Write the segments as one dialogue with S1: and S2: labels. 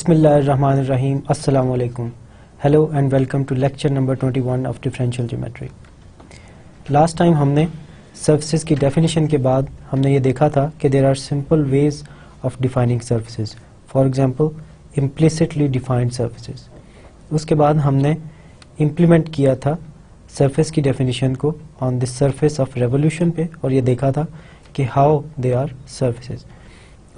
S1: Bismillahirrahmanirrahim. Assalamu alaikum. Hello and welcome to lecture number 21 of differential geometry. Last time हमने surfaces की definition के बाद हमने ये देखा था कि there are simple ways of defining surfaces. For example, implicitly defined surfaces. उसके बाद हमने implement किया था surface की definition को on the surface of revolution पे और ये देखा था कि how they are surfaces.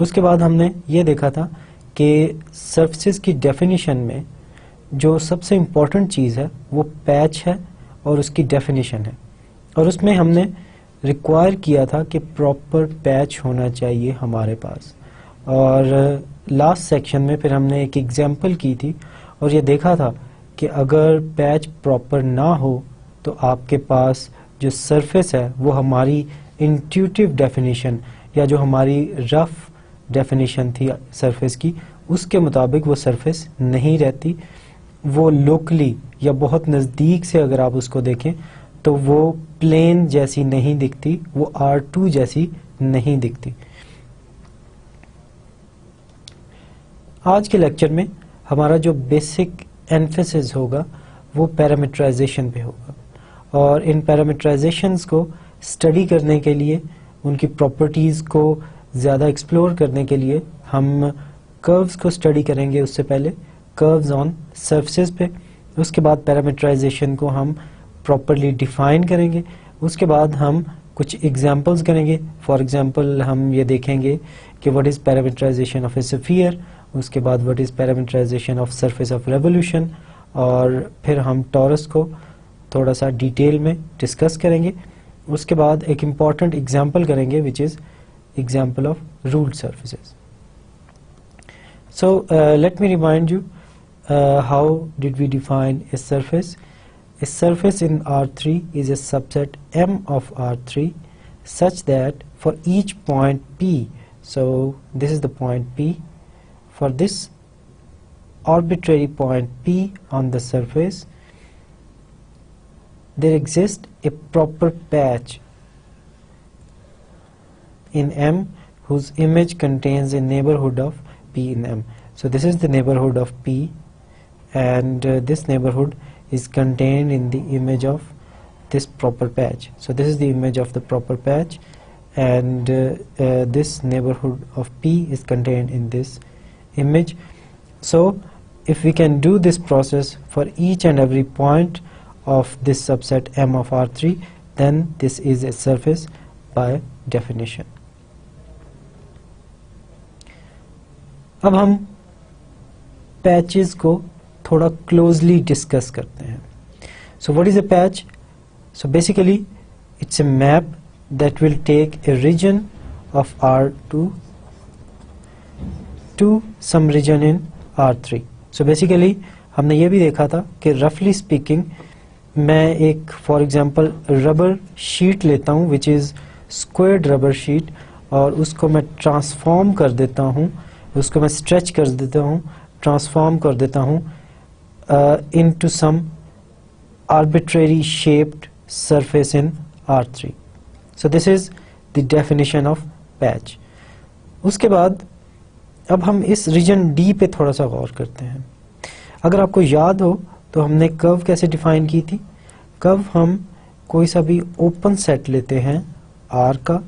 S1: उसके बाद हमने ये देखा था कि surfaces की definition में जो सबसे important चीज़ है वो पैच है और उसकी definition है और उसमें हमने require किया था कि proper पैच होना चाहिए हमारे पास। और last section में फिर हमने एक example की थी और ये देखा था कि अगर पैच proper ना हो तो आपके पास जो surface है वो हमारी intuitive definition या जो हमारी rough डेफिनेशन थी सरफेस की उसके मुताबिक वो सरफेस नहीं रहती, वो लोकली या बहुत नज़दीक से अगर आप उसको देखें तो वो प्लेन जैसी नहीं दिखती, वो R2 जैसी नहीं दिखती। आज के लेक्चर में हमारा जो बेसिक एम्फेसिस होगा वो पैरामीटराइजेशन पे होगा और इन पैरामीटराइजेशंस को स्टडी करने के लिए, उनकी प्रॉपर्टीज़ को ज़्यादा एक्सप्लोर करने के लिए हम कर्व्स को स्टडी करेंगे। उससे पहले कर्व्स ऑन सरफेसेस पे, उसके बाद पैरामीटराइजेशन को हम प्रॉपरली डिफाइन करेंगे, उसके बाद हम कुछ एग्जांपल्स करेंगे। फॉर एग्जांपल हम ये देखेंगे कि what is parameterisation of a sphere, उसके बाद what is parameterisation of surface of revolution और फिर हम टॉरस को थोड़ा सा डिटेल में डिस्कस करेंगे। उसके बाद एक इम्पॉर्टेंट एग्जाम्पल करेंगे which is example of ruled surfaces. So let me remind you how did we define a surface. A surface in R3 is a subset M of R3 such that for each point P, so this is the point P, for this arbitrary point P on the surface there exists a proper patch in M whose image contains a neighborhood of P in M. So this is the neighborhood of P and this neighborhood is contained in the image of this proper patch. So this is the image of the proper patch and this neighborhood of P is contained in this image. So if we can do this process for each and every point of this subset M of R3, then this is a surface by definition. अब हम patches को थोड़ा closely discuss करते हैं। So what is a patch? So basically it's a map that will take a region of R2 to some region in R3। So basically हमने ये भी देखा था कि रफली स्पीकिंग मैं एक फॉर एग्जांपल रबर शीट लेता हूँ which is squared rubber sheet और उसको मैं ट्रांसफॉर्म कर देता हूँ, उसको मैं स्ट्रेच कर देता हूँ, ट्रांसफॉर्म कर देता हूँ into some arbitrary shaped surface in R3। So this is the definition of patch. उसके बाद अब हम इस रीजन D पे थोड़ा सा गौर करते हैं। अगर आपको याद हो तो हमने कर्व कैसे डिफाइन की थी। कर्व हम कोई सा भी ओपन सेट लेते हैं R का।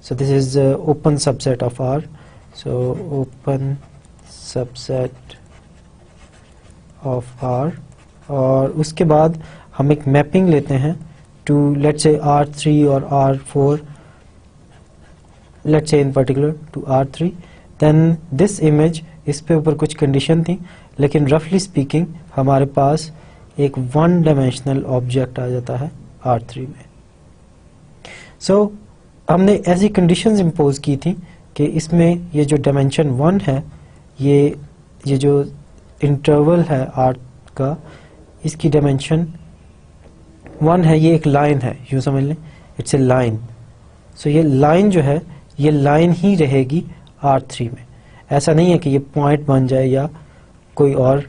S1: सो this is open subset of R। So open subset of R और उसके बाद हम एक मैपिंग लेते हैं to let's say R3 और R4, let's say in particular to R3, then this image, इस पे ऊपर कुछ कंडीशन थी लेकिन roughly speaking हमारे पास एक वन डायमेंशनल ऑब्जेक्ट आ जाता है R3 में। So हमने ऐसी कंडीशंस इम्पोज की थी कि इसमें ये जो डायमेंशन 1 है, ये जो इंटरवल है R का, इसकी डायमेंशन 1 है, ये एक लाइन है, यूँ समझ लें, इट्स ए लाइन। सो ये लाइन जो है ये लाइन ही रहेगी R3 में। ऐसा नहीं है कि ये पॉइंट बन जाए या कोई और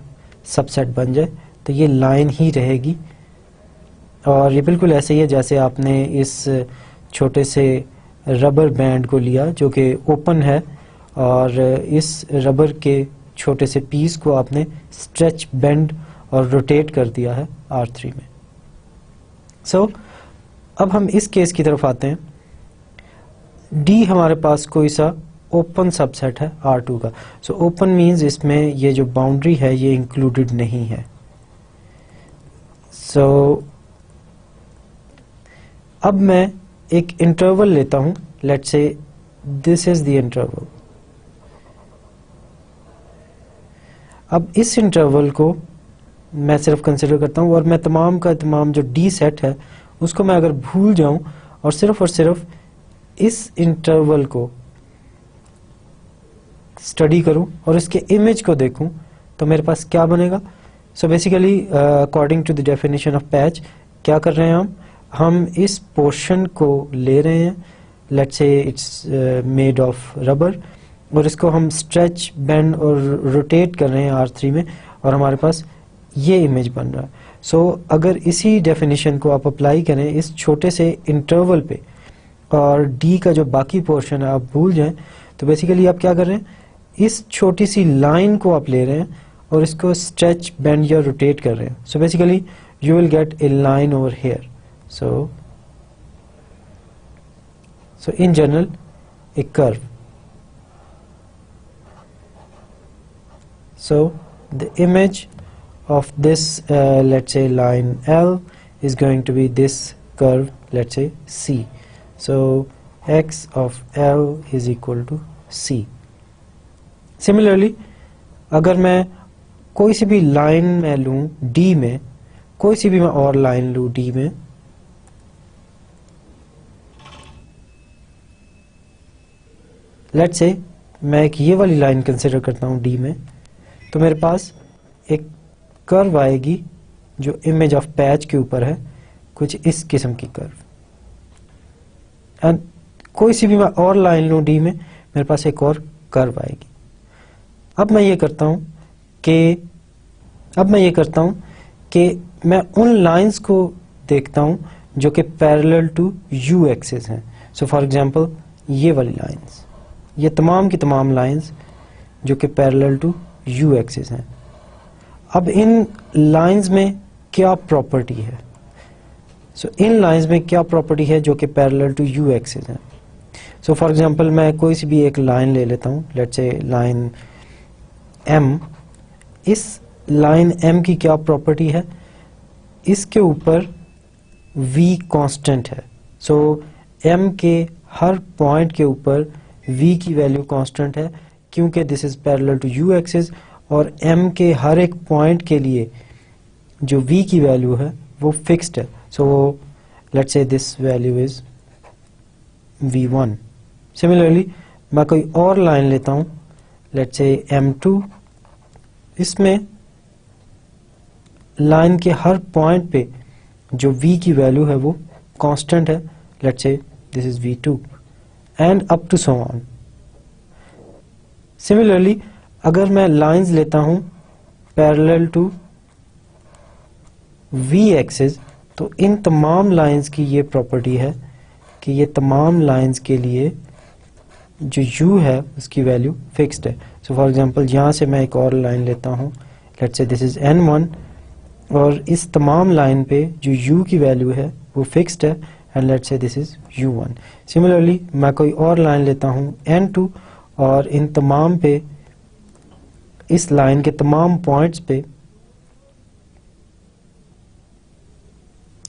S1: सबसेट बन जाए, तो ये लाइन ही रहेगी। और ये बिल्कुल ऐसे ही है जैसे आपने इस छोटे से रबर बैंड को लिया जो कि ओपन है और इस रबर के छोटे से पीस को आपने स्ट्रेच, बेंड और रोटेट कर दिया है R3 में। सो अब हम इस केस की तरफ आते हैं। D हमारे पास कोई सा ओपन सबसेट है R2 का। सो ओपन मीन्स इसमें ये जो बाउंड्री है ये इंक्लूडेड नहीं है। सो अब मैं एक इंटरवल लेता हूं, let's say this is the interval. अब इस इंटरवल को मैं सिर्फ कंसिडर करता हूं और मैं तमाम का तमाम जो D सेट है उसको मैं अगर भूल जाऊं और सिर्फ इस इंटरवल को स्टडी करूं और इसके इमेज को देखूं तो मेरे पास क्या बनेगा। So basically according to the definition of patch क्या कर रहे हैं हम इस पोर्शन को ले रहे हैं, let's say it's made of rubber, और इसको हम स्ट्रेच, बेंड और रोटेट कर रहे हैं R3 में और हमारे पास ये इमेज बन रहा है। सो अगर इसी डेफिनेशन को आप अप्लाई करें इस छोटे से इंटरवल पे और D का जो बाकी पोर्शन है आप भूल जाएं, तो बेसिकली आप क्या कर रहे हैं, इस छोटी सी लाइन को आप ले रहे हैं और इसको स्ट्रेच, बेंड या रोटेट कर रहे हैं। सो basically you will gate A line over here. So in general A curve. So the image of this let's say line L is going to be this curve, let's say C. So x of L is equal to C. Similarly, अगर मैं कोई सी भी line में लूं D में, कोई सी भी मैं और लाइन लूं D में, let's say मैं एक ये वाली लाइन कंसिडर करता हूं D में, तो मेरे पास एक कर्व आएगी जो इमेज ऑफ पैच के ऊपर है, कुछ इस किस्म की कर्व। एंड कोई सी भी मैं और लाइन लूं D में, मेरे पास एक और कर्व आएगी। अब मैं ये करता हूं कि मैं उन लाइंस को देखता हूं जो कि पैरेलल टू U एक्सिस हैं। सो फॉर एग्जांपल ये वाली लाइंस, ये तमाम की तमाम लाइंस जो कि पैरेलल टू U एक्सिस हैं। अब इन लाइंस में क्या प्रॉपर्टी है? इन लाइंस में क्या प्रॉपर्टी है जो कि पैरेलल टू U एक्सिस है? फॉर एग्जांपल मैं कोई सी भी एक लाइन ले लेता हूं, लेट्स से लाइन M। इस लाइन M की क्या प्रॉपर्टी है? इसके ऊपर V कांस्टेंट है। M के हर पॉइंट के ऊपर V की वैल्यू कांस्टेंट है क्योंकि this is parallel to U axis, और M के हर एक पॉइंट के लिए जो V की वैल्यू है वो फिक्स्ड है। Let's say this value is V1। Similarly मैं कोई और लाइन लेता हूं, लेट्स से M2। इसमें लाइन के हर पॉइंट पे जो V की वैल्यू है वो कांस्टेंट है, let's say this is V2 and up to so on. Similarly अगर मैं लाइंस लेता हूं पैरेलल टू V एक्सिस, तो इन तमाम लाइंस की ये प्रॉपर्टी है कि ये तमाम लाइंस के लिए जो U है उसकी वैल्यू फिक्स्ड है। फॉर एग्जांपल यहां से मैं एक और लाइन लेता हूं, let's say this is N1, और इस तमाम लाइन पे जो U की वैल्यू है वो फिक्स्ड है and let's say this is U1। Similarly मैं कोई और लाइन लेता हूं N2, और इन तमाम पे, इस लाइन के तमाम पॉइंट्स पे,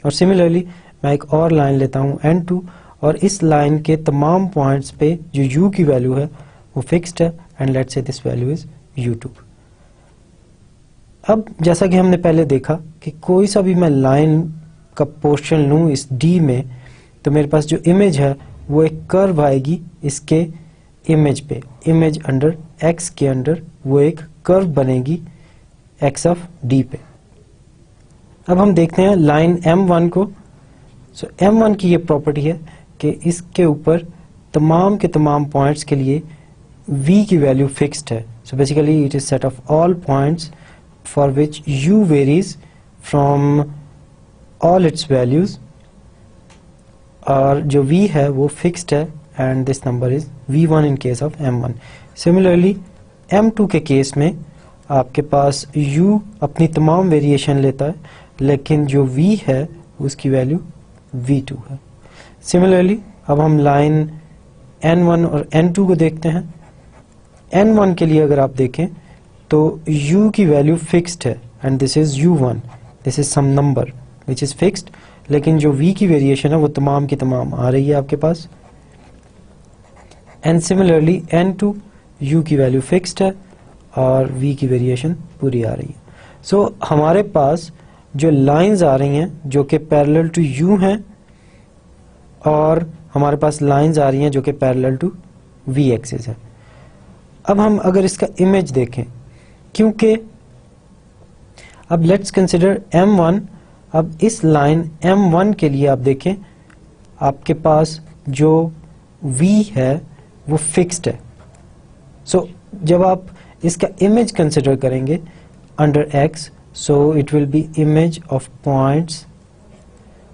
S1: और सिमिलरली मैं एक और लाइन लेता हूं N2, और इस लाइन के तमाम पॉइंट्स पे जो U की वैल्यू है वो फिक्स्ड है and let's say this value is U2। अब जैसा कि हमने पहले देखा कि कोई सा भी मैं लाइन का पोर्शन लूं इस D में, तो मेरे पास जो इमेज है वो एक कर्व आएगी इसके इमेज पे, इमेज अंडर X के अंडर वो एक कर्व बनेगी X ऑफ D पे। अब हम देखते हैं लाइन M1 को। M1 की ये प्रॉपर्टी है कि इसके ऊपर तमाम के तमाम पॉइंट्स के लिए V की वैल्यू फिक्स्ड है। Basically it is set of all points for which U varies from all it's values, और जो V है वो फिक्स्ड है and this number is V1 in case of M1. Similarly, M2 के case में आपके पास U अपनी तमाम वेरिएशन लेता है, लेकिन जो V है उसकी वैल्यू V2 है। सिमिलरली अब हम लाइन N1 और N2 को देखते हैं। N1 के लिए अगर आप देखें तो U की वैल्यू फिक्स्ड है and this is U1, this is some number which is fixed, लेकिन जो V की वेरिएशन है वो तमाम की तमाम आ रही है आपके पास। एंड सिमिलरली N2 U की वैल्यू फिक्स्ड है और V की वेरिएशन पूरी आ रही है। सो हमारे पास जो लाइंस आ रही हैं जो कि पैरेलल टू U हैं और हमारे पास लाइंस आ रही हैं जो कि पैरेलल टू V एक्सिस है। अब हम अगर इसका इमेज देखें, क्योंकि अब लेट्स कंसिडर M1, अब इस लाइन M1 के लिए आप देखें आपके पास जो V है वो फिक्स्ड है। सो जब आप इसका इमेज कंसिडर करेंगे under X, so it will be image of points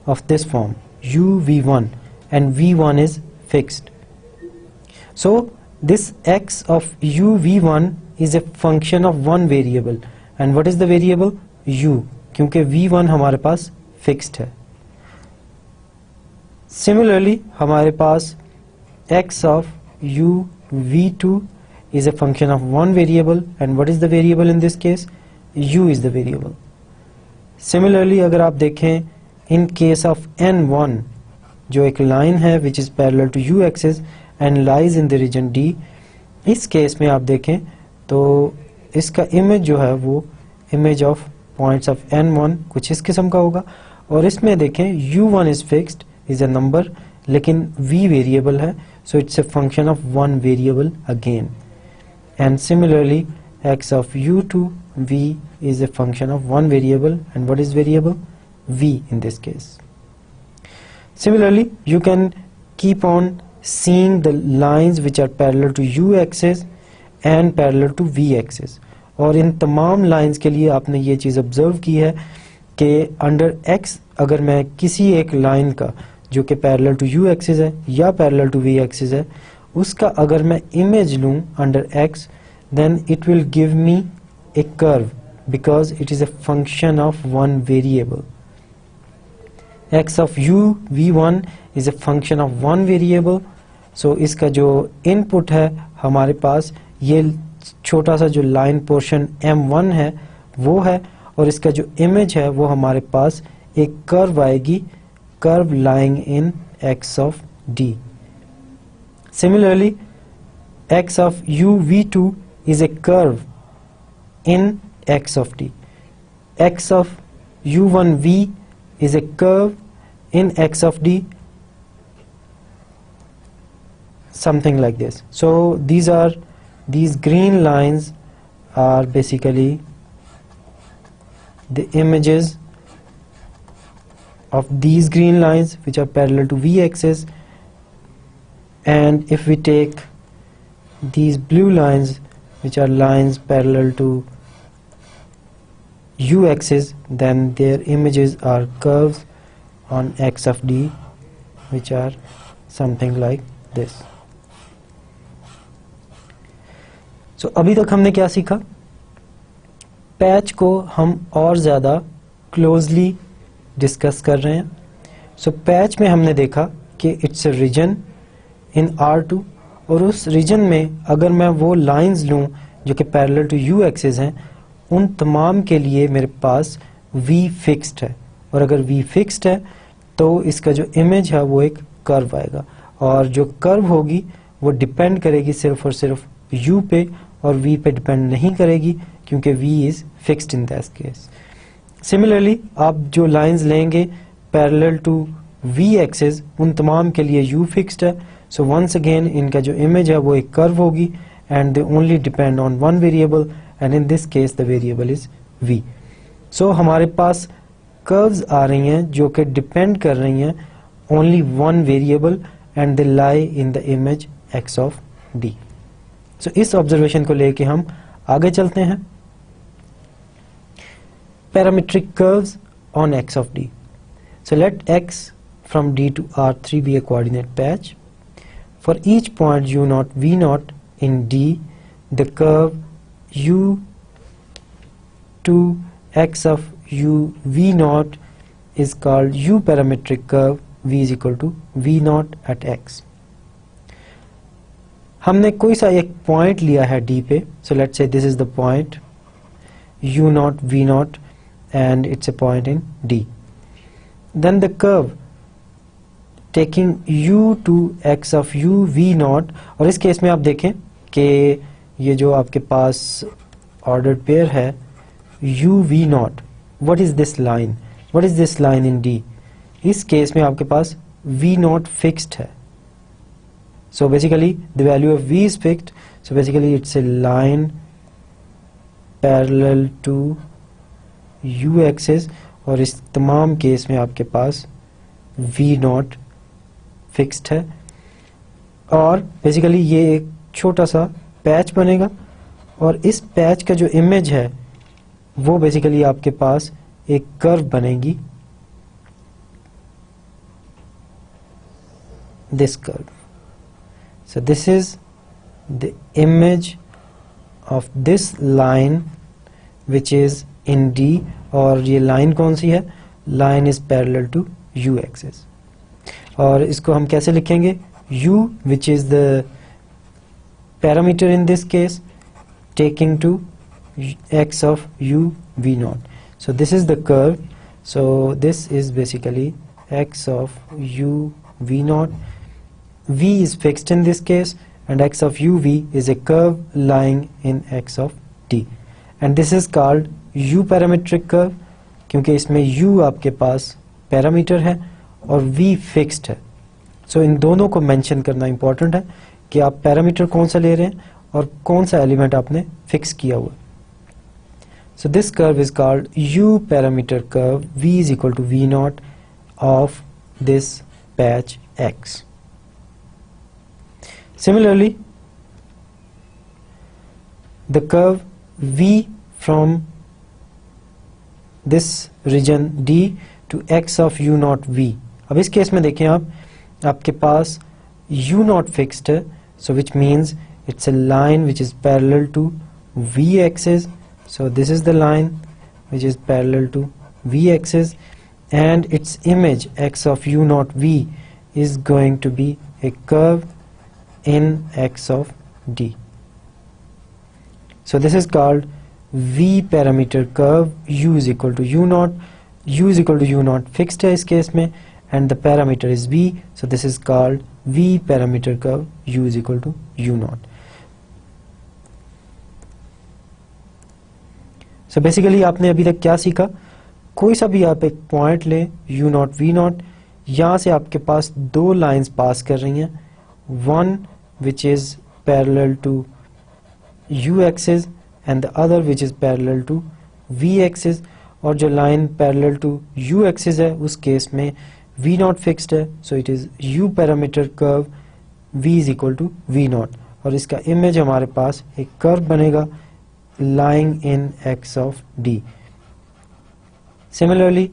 S1: of this form UV1 and V1 is fixed. So this X of UV1 is a function of one variable, and what is the variable? U, क्योंकि V1 हमारे पास fixed है। Similarly हमारे पास X of UV2 is a function of one variable, and what is the variable in this case? U is the variable. Similarly अगर आप देखें in case of N1 जो एक line है which is parallel to U axis and lies in the region D, इस case में आप देखें तो इसका इमेज जो है वो image of points of N1 कुछ इस किस्म का होगा, और इसमें देखें U1 is fixed, is a number, लेकिन V वेरिएबल है, so it's a function of one variable again. And similarly X of U2 V is a function of one variable, and what is variable? V in this case. Similarly you can keep on seeing the lines which are parallel to U axis and parallel to V axis, और इन तमाम lines के लिए आपने ये चीज़ observe की है कि under X अगर मैं किसी एक लाइन का जो कि पैरेलल टू U एक्सिस है या पैरेलल टू V एक्सिस है उसका अगर मैं इमेज लूँ under X, then it will give me a curve because it is a function of one variable. X of U V1 is a function of one variable, so इसका जो input है हमारे पास ये छोटा सा जो लाइन पोर्शन M1 है वो है, और इसका जो इमेज है वो हमारे पास एक कर्व आएगी, curve lying in X of D. Similarly X of U V2 is a curve in X of D. X of U1V is a curve in X of D, something like this. So these green lines are basically the images of these green lines which are parallel to V axis, and if we take these blue lines which are lines parallel to U axis, then their images are curves on X of D which are something like this. So अभी तक हमने क्या सीखा? Patch को हम और ज़्यादा closely discuss कर रहे हैं। सो पैच में हमने देखा कि it's a reason in R2, और उस रीजन में अगर मैं वो लाइंस लूँ जो कि पैरेलल टू U एक्सिस हैं उन तमाम के लिए मेरे पास V फिक्स्ड है, और अगर V फिक्स्ड है तो इसका जो इमेज है वो एक कर्व आएगा, और जो कर्व होगी वो डिपेंड करेगी सिर्फ और सिर्फ U पे और V पे डिपेंड नहीं करेगी क्योंकि V is fixed in that case. Similarly आप जो लाइंस लेंगे पैरेलल टू V एक्सिस उन तमाम के लिए U फिक्स्ड है, सो वंस अगेन इनका जो इमेज है वो एक कर्व होगी and they only depend on one variable, and in this case the variable is V. सो हमारे पास कर्व्स आ रही हैं जो कि डिपेंड कर रही हैं only one variable and they lie in the image X of D. सो इस ऑब्जर्वेशन को लेके हम आगे चलते हैं। Parametric curves on X of D. So let X from D to R3 be a coordinate patch. For each point U0 V0 in D, the curve u to x of u v naught is called u parametric curve v is equal to v naught at x. हमने कोई सा एक point लिया है d पे, so let's say this is the point u naught v naught and it's a point in d. Then the curve taking u to x of u v naught, और इस case में आप देखें कि ये जो आपके पास ऑर्डर्ड पेयर है u v naught, what is this line? What is this line in d? इस केस में आपके पास v naught fixed है. So basically the value of v is fixed, so basically it's a line parallel to u axis, और इस तमाम case में आपके पास v naught fixed है. और बेसिकली ये एक छोटा सा पैच बनेगा, और इस पैच का जो इमेज है वो बेसिकली आपके पास एक कर्व बनेगी, this curve. So this is the image of this line which is in D, और ये लाइन कौन सी है? line is parallel to u axis. और इसको हम कैसे लिखेंगे? u which is the parameter in this case taking to x of u v naught. So this is the curve. So this is basically x of u v naught. V is fixed in this case, and x of uv is a curve lying in x of d, and this is called u parametric curve, क्योंकि इसमें u आपके पास parameter है और v fixed है. सो इन दोनों को mention करना इंपॉर्टेंट है कि आप पैरामीटर कौन सा ले रहे हैं और कौन सा एलिमेंट आपने फिक्स किया हुआ. So this curve is called u parameter curve. v is equal to v naught of this patch x. Similarly, the curve v from this region d to x of u naught v. अब इस case में देखें आप, आपके पास u naught fixed है, so which means it's a line which is parallel to v axis. So this is the line which is parallel to v axis, and its image x of u naught v is going to be a curve in x of d. So this is called v parameter curve. u is equal to u naught. u is equal to u naught fixed है इस case में, and the parameter is v. So this is called v parameter curve. u is equal to u naught. So basically आपने अभी तक क्या सीखा? कोई सा भी आप एक पॉइंट लें u naught v naught, यहाँ से आपके पास दो लाइंस पास कर रही हैं, one which is parallel to u axis and the other which is parallel to v axis. और जो line parallel to u axis है उस केस में v naught fixed है, so it is u parameter curve v is equal to v naught, और इसका image हमारे पास एक कर्व बनेगा lying in x of d. Similarly,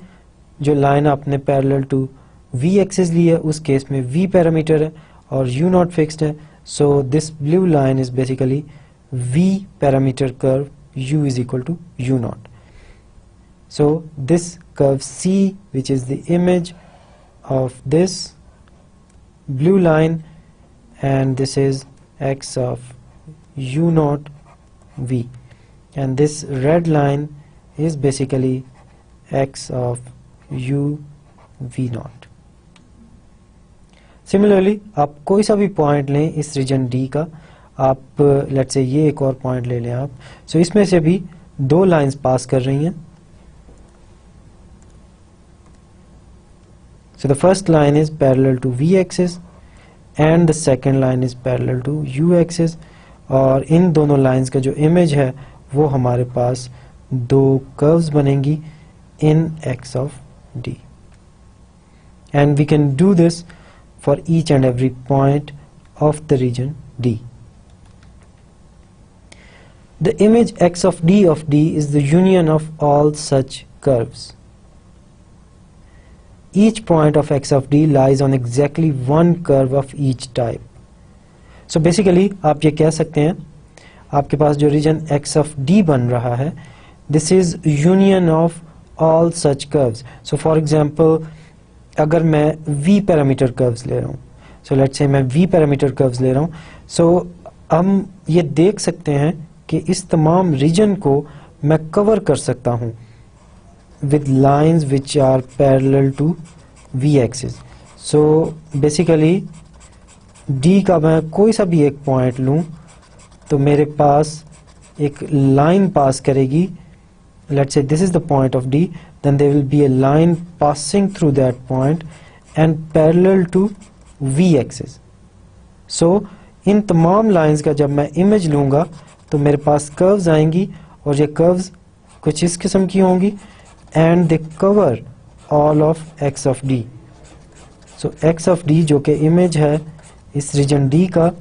S1: जो लाइन आपने parallel to v axis ली है उस केस में v पैरामीटर है और u naught fixed है, so this blue line is basically v parameter curve. u is equal to u naught. So this curve c, which is the image of this blue line, and this is x of u naught v, and this red line is basically x of u v naught. Similarly आप कोई सा भी point लें इस reason D का, आप let's say ये एक और पॉइंट ले लें आप, सो इसमें से भी दो लाइंस पास कर रही हैं. So the first line is parallel to v axis and the second line is parallel to u axis, और इन दोनों लाइंस का जो इमेज है वो हमारे पास दो कर्व्स बनेंगी in x of d, and we can do this for each and every point of the region D. The image x of d is the union of all such curves. Each point of x of d lies on exactly one curve of each type. So basically आप ये कह सकते हैं, आपके पास जो reason x of d बन रहा है, this is union of all such curves. So for example अगर मैं v पैरामीटर कर्व्स ले रहा हूँ, सो लेट्स से मैं v पैरामीटर कर्व्स ले रहा हूँ, सो हम ये देख सकते हैं कि इस तमाम रीजन को मैं कवर कर सकता हूँ with lines which are parallel to v axis. So basically d का मैं कोई सा भी एक पॉइंट लूं तो मेरे पास एक लाइन पास करेगी. Let's say this is the point of d, then there will be a line passing through that point and parallel to v axis. So इन तमाम लाइंस का जब मैं इमेज लूंगा तो मेरे पास कर्व्स आएंगी और ये कर्व्स कुछ इस किस्म की होंगी and they cover all of x of d. So x of d जो कि इमेज है इस रीजन d का,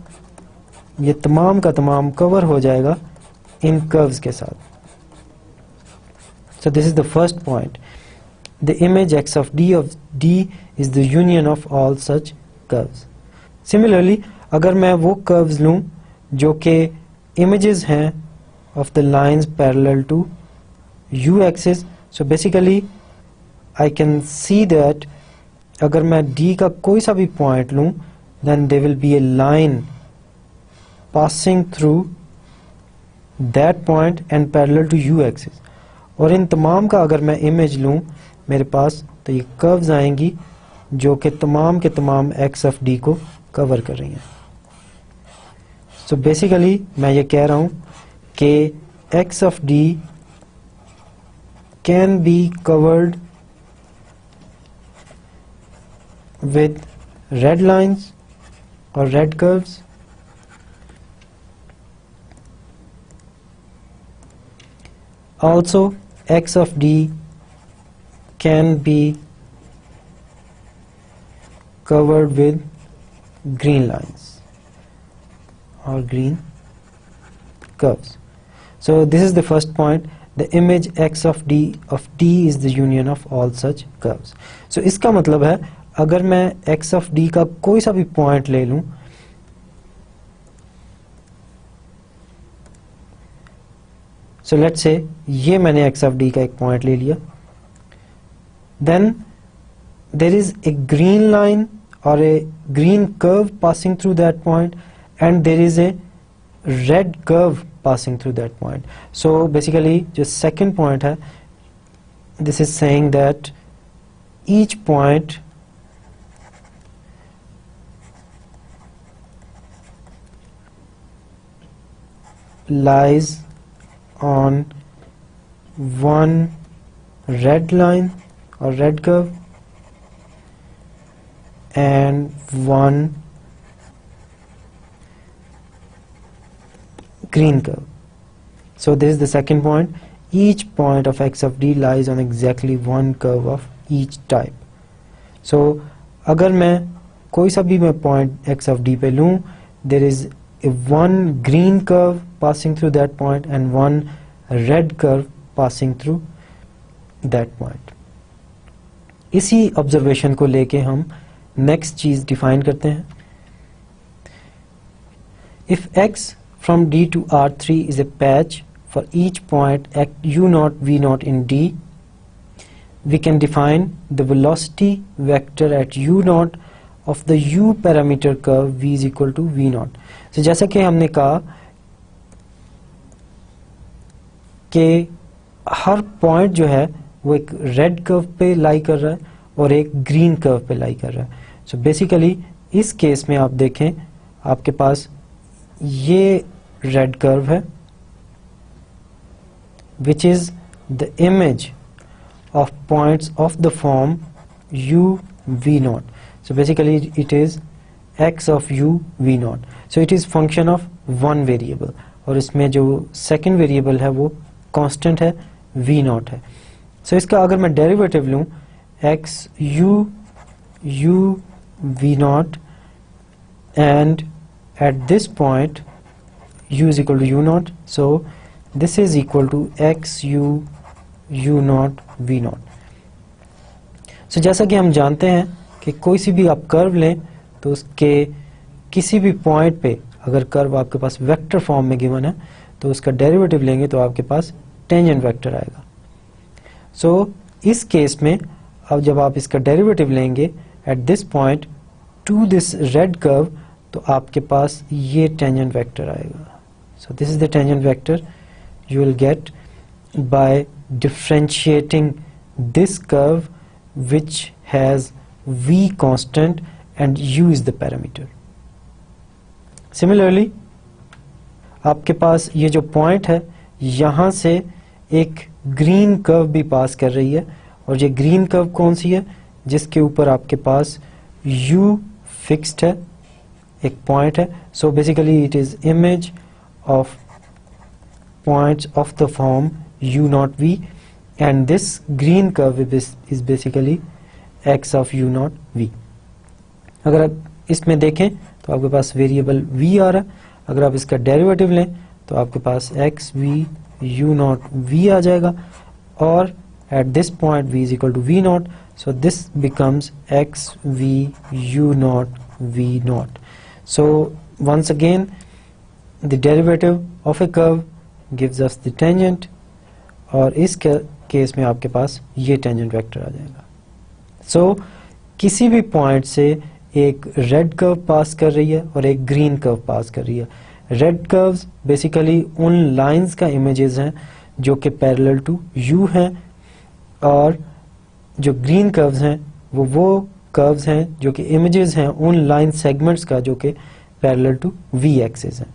S1: ये तमाम का तमाम कवर हो जाएगा इन कर्व्स के साथ. So this is the first point. The image x of d is the union of all such curves. Similarly, अगर मैं वो कर्व्स लूं जो कि images हैं of the lines parallel to u axis, so basically I can see that अगर मैं d का कोई सा भी पॉइंट लूं, then there will be a line passing through that point and parallel to u axis. और इन तमाम का अगर मैं इमेज लूं मेरे पास, तो ये कर्व्स आएंगी जो कि तमाम के तमाम x of d को कवर कर रही हैं. सो बेसिकली मैं ये कह रहा हूं कि x of d can be covered with red lines or red curves, also x of d can be covered with green lines or green curves. So this is the first point. The image x of d is the union of all such curves. So इसका मतलब है अगर मैं x of d का कोई सा भी point ले लूं, so let's say ये मैंने x of d का एक पॉइंट ले लिया, then there is a green line or a green curve passing through that point and there is a red curve passing through that point. So basically जो second point है, this is saying that each point lies on one red line or red curve and one green curve. So this is the second point. Each point of x of d lies on exactly one curve of each type. So अगर मैं कोई सा भी मैं point x of d पे लूं, there is a one green curve passing through that point and one red curve passing through that point. इसी observation को लेके हम नेक्स्ट चीज डिफाइन करते हैं. If x from d to r3 is a patch for each point at u0 v0 in d, we can define the velocity vector at u0 of the u parameter curve v is equal to v0. So जैसा कि हमने कहा कि हर point जो है वो एक red curve पे लाई कर रहा है और एक ग्रीन कर्व पे लाई कर रहा है. सो बेसिकली इस केस में आप देखें आपके पास ये रेड कर्व है which is the image of points of the form u v0. So basically it is x of u v0. So it is function of one variable और इसमें जो second variable है वो constant है v0 है. So इसका अगर मैं डेरिवेटिव लूं x u v0 and at this point u is equal to u0, so this is equal to x u0 v0. So जैसा कि हम जानते हैं कि कोई सी भी आप कर्व लें तो उसके किसी भी पॉइंट पे अगर कर्व आपके पास वेक्टर फॉर्म में गिवन है तो उसका डेरिवेटिव लेंगे तो आपके पास टेंजेंट वेक्टर आएगा। सो इस केस में अब जब आप इसका डेरिवेटिव लेंगे at this point two this red curve, तो आपके पास ये टेंजेंट वेक्टर आएगा। सो this is the tangent vector you will get by differentiating this curve which has v constant and u is the parameter. Similarly, आपके पास ये जो point है यहाँ से एक ग्रीन कर्व भी पास कर रही है, और ये ग्रीन कर्व कौन सी है? जिसके ऊपर आपके पास u फिक्स्ड है, एक पॉइंट है। So basically it is image of points of the form u naught v, and this green curve is basically x of u naught v. अगर आप इसमें देखें तो आपके पास वेरिएबल v आ रहा है, अगर आप इसका डेरिवेटिव लें तो आपके पास x v u naught v आ जाएगा, और at this point v is equal to v naught, so this becomes x v u naught v naught. So once again the derivative of a curve gives us the tangent, और इस case में आपके पास ये tangent vector आ जाएगा। सो किसी भी point से एक रेड कर्व पास कर रही है और एक ग्रीन कर्व पास कर रही है। रेड कर्व्स बेसिकली उन लाइंस का इमेजेस हैं जो कि पैरेलल टू यू हैं, और जो ग्रीन कर्व्स हैं वो कर्व्स हैं जो कि इमेजेस हैं उन लाइन सेगमेंट्स का जो कि पैरेलल टू वी एक्सिस हैं।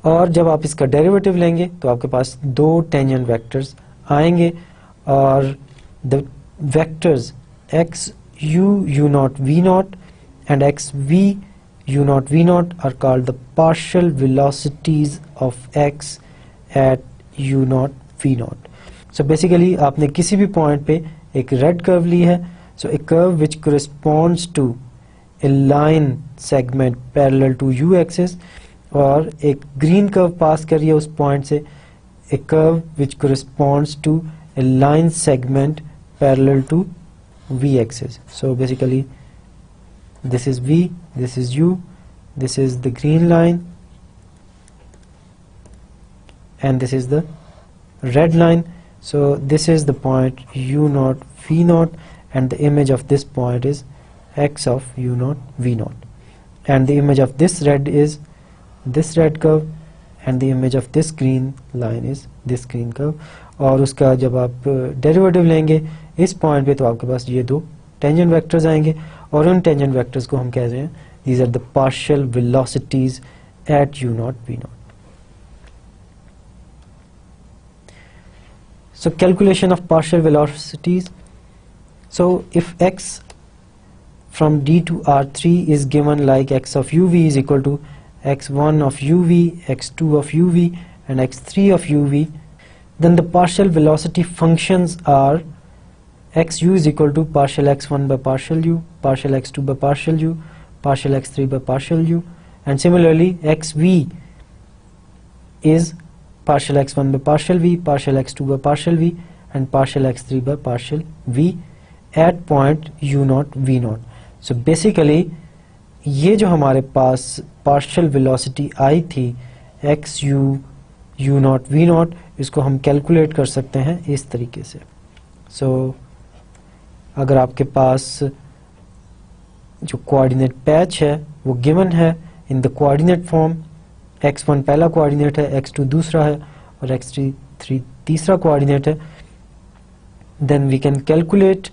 S1: और जब आप इसका डेरिवेटिव लेंगे तो आपके पास दो टेंजेंट वेक्टर्स आएंगे, और the vectors x u not v not and x v u not v not are called the partial velocities of x at u not v not. So basically आपने किसी भी point पे एक red curve ली है, so a curve which corresponds to a line segment parallel to u axis, और एक green curve pass कर रही है उस पॉइंट से, a curve which corresponds to a line segment parallel to v axis. So basically this is v, this is u, this is the green line, and this is the red line. So this is the point u naught v naught, and the image of this point is x of u naught v naught, and the image of this red is this red curve, and the image of this green line is this green curve. और उसका जब आप derivative लेंगे इस point पे तो आपके पास ये दो टेंजेंट वेक्टर्स आएंगे, और उन टेंजेंट वेक्टर्स को हम कह रहे हैं these are the partial velocities at u not v not. So calculation of partial velocities. So if x from d to r3 is given like x of uv is equal to x1 of uv, x2 of uv, and x3 of uv, then the partial velocity functions are xu is equal to partial x1 by partial u, partial x2 by partial u, partial x3 by partial u, and similarly xv is partial x1 by partial v, partial x2 by partial v, and partial x3 by partial v at point u naught v naught. So basically ये जो हमारे पास partial velocity आई थी x u u not v not, इसको हम calculate कर सकते हैं इस तरीके से। सो अगर आपके पास जो कोऑर्डिनेट पैच है वो गिवन है in the coordinate form, x1 पहला कोऑर्डिनेट है, x2 दूसरा है, और x3 तीसरा कोऑर्डिनेट है, then we can calculate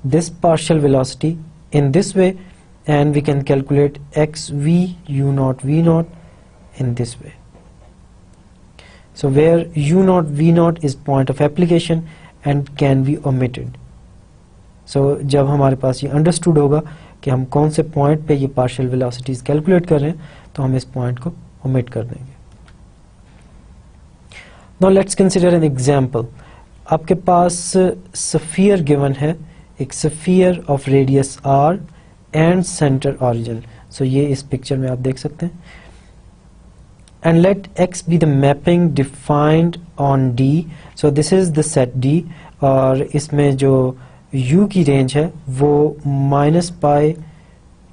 S1: this partial velocity in this way, and we can calculate xv u naught v naught in this way. So where u naught v naught is point of application and can be omitted. So जब हमारे पास ये understood होगा कि हम कौन से point पे ये partial velocities कैलकुलेट कर रहे हैं तो हम इस पॉइंट को omit कर देंगे। Now let's consider an example. आपके पास sphere given है, एक sphere of radius r and center origin. So ये इस पिक्चर में आप देख सकते हैं, and let x be the mapping defined on D. So this is the set D, और इसमें जो u की रेंज है वो -π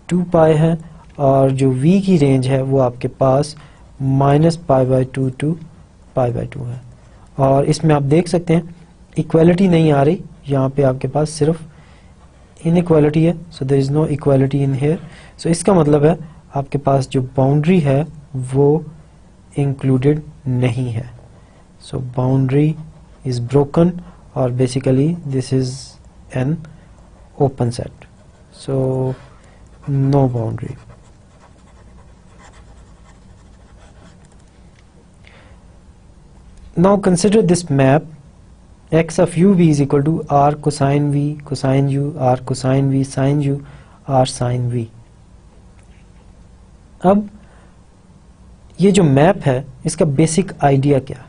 S1: 2π है, और जो v की रेंज है वो आपके पास -π/2 टू π/2 है। और इसमें आप देख सकते हैं इक्वालिटी नहीं आ रही, यहाँ पे आपके पास सिर्फ इनइक्वालिटी है, so there is no equality in here. सो इसका मतलब है आपके पास जो बाउंड्री है वो इंक्लूडेड नहीं है। सो बाउंड्री इज ब्रोकन और basically this is an open set, so no boundary. Now consider this map x of u v is equal to r cosine v cosine u, r cosine v sin u, r sin v। अब ये जो map है इसका basic idea क्या है?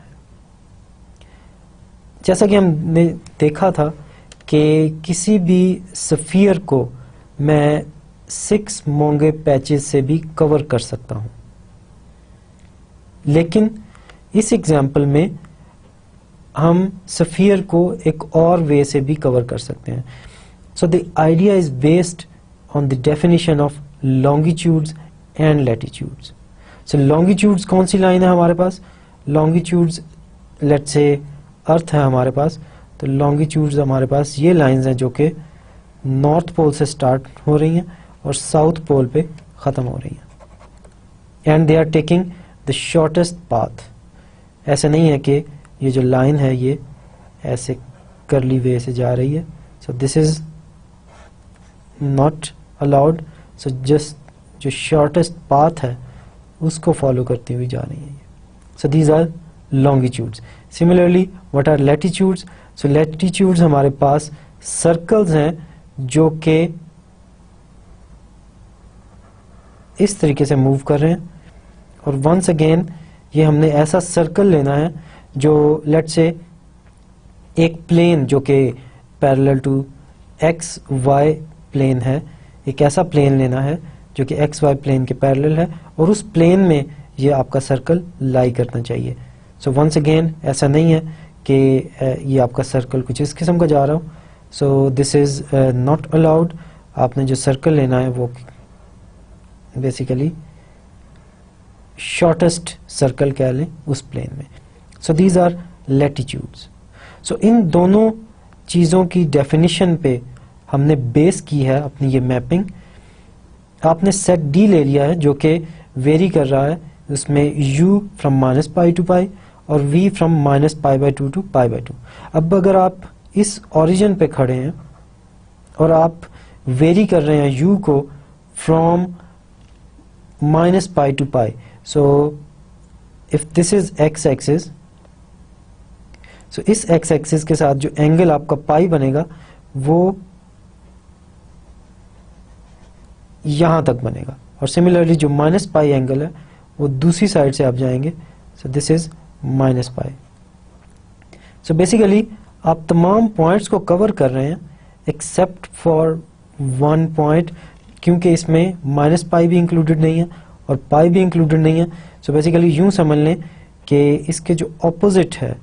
S1: जैसा कि हमने देखा था कि किसी भी स्फीयर को मैं 6 मोंगे पैचेस से भी कवर कर सकता हूं, लेकिन इस एग्जाम्पल में हम स्फीयर को एक और वे से भी कवर कर सकते हैं। So the idea is based on the definition of longitudes and latitudes. So longitudes कौन सी लाइन है हमारे पास? लॉन्गिट्यूड्स लेट्स से अर्थ है हमारे पास, तो लॉन्गिट्यूड्स हमारे पास ये लाइंस हैं जो कि नॉर्थ पोल से स्टार्ट हो रही हैं और साउथ पोल पे ख़त्म हो रही हैं, and they are taking the shortest path. ऐसा नहीं है कि ये जो लाइन है ये ऐसे करली वे से जा रही है, so this is not allowed. So just जो शॉर्टेस्ट पाथ है उसको फॉलो करती हुई जा रही है। So these are longitudes. Similarly what are latitudes? So latitudes हमारे पास सर्कल्स हैं जो कि इस तरीके से मूव कर रहे हैं, और वंस अगेन ये हमने ऐसा सर्कल लेना है जो लेट्स से एक प्लेन जो कि parallel to x y plane है, एक ऐसा प्लेन लेना है जो कि एक्स वाई प्लेन के पैरेलल है और उस प्लेन में ये आपका सर्कल लाई करना चाहिए। सो वंस अगेन ऐसा नहीं है कि ये आपका सर्कल कुछ इस किस्म का जा रहा हो, सो दिस इज नॉट अलाउड। आपने जो सर्कल लेना है वो बेसिकली शॉर्टेस्ट सर्कल कह लें उस प्लेन में। So these are latitudes. So इन दोनों चीज़ों की डेफिनेशन पे हमने बेस की है अपनी ये मैपिंग। आपने सेट डी ले लिया है जो कि वेरी कर रहा है, उसमें u फ्रॉम -π टू π और v फ्रॉम -π/2 टू π/2। अब अगर आप इस ओरिजिन पे खड़े हैं और आप वेरी कर रहे हैं u को from -π to π, so if this is x axis, so इस x axis के साथ जो एंगल आपका पाई बनेगा वो यहां तक बनेगा, और सिमिलरली जो -π एंगल है वो दूसरी साइड से आप जाएंगे, so this is -π। so basically आप तमाम पॉइंट्स को कवर कर रहे हैं एक्सेप्ट फॉर वन पॉइंट, क्योंकि इसमें -π भी इंक्लूडेड नहीं है और पाई भी इंक्लूडेड नहीं है। सो बेसिकली यूं समझ लें कि इसके जो ऑपोजिट है,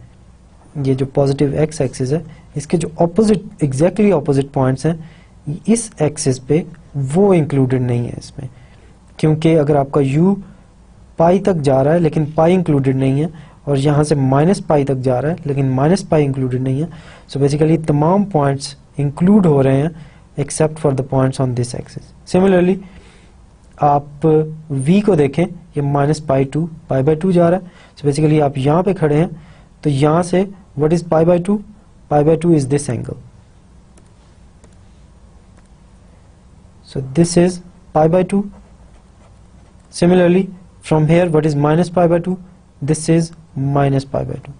S1: ये जो पॉजिटिव एक्स एक्सिस है, इसके जो ऑपोजिट एग्जैक्टली ऑपोजिट पॉइंट्स हैं इस एक्सिस पे वो इंक्लूडेड नहीं है इसमें, क्योंकि अगर आपका u पाई तक जा रहा है लेकिन पाई इंक्लूडेड नहीं है और यहाँ से -π तक जा रहा है लेकिन -π इंक्लूडेड नहीं है, सो बेसिकली तमाम पॉइंट्स इंक्लूड हो रहे हैं except for the points on this axis. Similarly आप v को देखें, ये -π टू π/2 जा रहा है, सो बेसिकली आप यहाँ पे खड़े हैं तो यहाँ से what is π/2? π/2 is this angle, so this is π/2। Similarly from here what is -π/2? This is -π/2।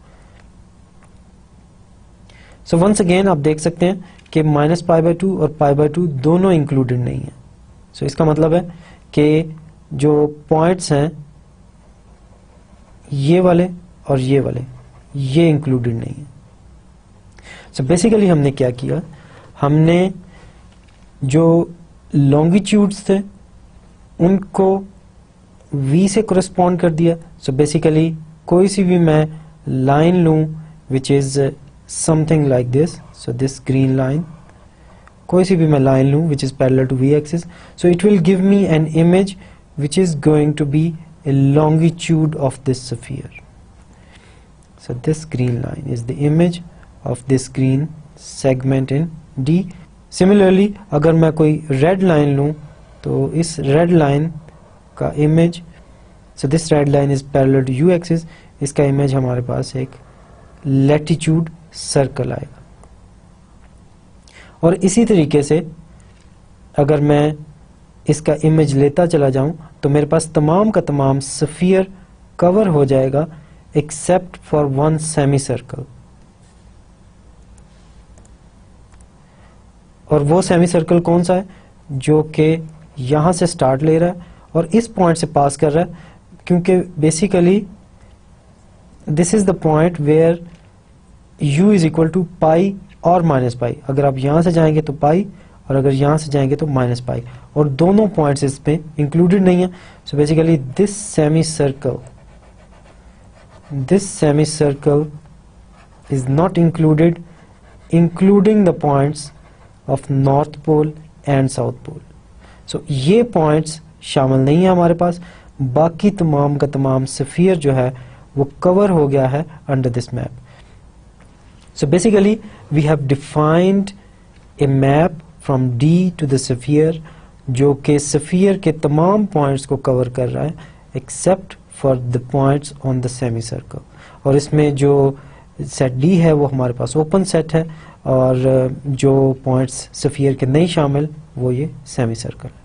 S1: So once again आप देख सकते हैं कि -π/2 और π/2 दोनों इंक्लूडेड नहीं है। सो इसका मतलब है कि जो पॉइंट्स हैं ये वाले और ये वाले ये इंक्लूडेड नहीं है। सो बेसिकली हमने क्या किया, हमने जो लॉन्गिट्यूड्स थे उनको v से कोरेस्पॉन्ड कर दिया। सो बेसिकली कोई सी भी मैं लाइन लूं which is something like this, so this green line, कोई सी भी मैं लाइन लूं which is parallel to v axis, so it will give me an image which is going to be a longitude of this sphere. So this green line is the image of this green segment in D. Similarly, अगर मैं कोई red line लूँ तो इस red line का image, so this red line is parallel to u axis, इसका image हमारे पास एक latitude circle आएगा. और इसी तरीके से अगर मैं इसका इमेज लेता चला जाऊं तो मेरे पास तमाम का तमाम स्फीयर कवर हो जाएगा except for one semi circle. और वो सेमी सर्कल कौन सा है? जो कि यहां से स्टार्ट ले रहा है और इस पॉइंट से पास कर रहा है, क्योंकि basically this is the point where u is equal to pi और माइनस पाई. अगर आप यहां से जाएंगे तो पाई और अगर यहां से जाएंगे तो माइनस पाई, और दोनों पॉइंट्स इसमें इंक्लूडेड नहीं है. So basically this semicircle is not included, including the points of north pole and south pole. So ये पॉइंट्स शामिल नहीं है हमारे पास. बाकी तमाम का तमाम स्फीयर जो है वो कवर हो गया है under this map. So basically we have defined a map from D to the sphere जो कि स्फीयर के तमाम पॉइंट्स को कवर कर रहा है except for the points on the semi circle. और इसमें जो सेट D है वो हमारे पास ओपन सेट है, और जो पॉइंट्स स्फीयर के नहीं शामिल वो ये सेमी सर्कल है.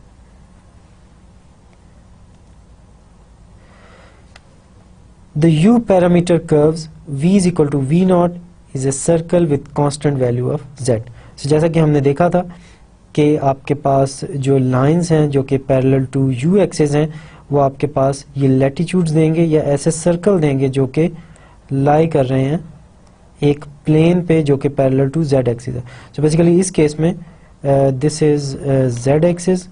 S1: The U parameter curves V is equal to V naught is a circle with constant value of Z. So, जैसा कि हमने देखा था कि आपके पास जो लाइंस हैं जो कि पैरेलल टू U एक्सिस हैं वो आपके पास ये लैटिट्यूड्स देंगे या ऐसे सर्कल देंगे जो कि लाई कर रहे हैं एक प्लेन पे जो कि पैरेलल टू Z एक्सिस है. सो बेसिकली इस केस में this is Z axis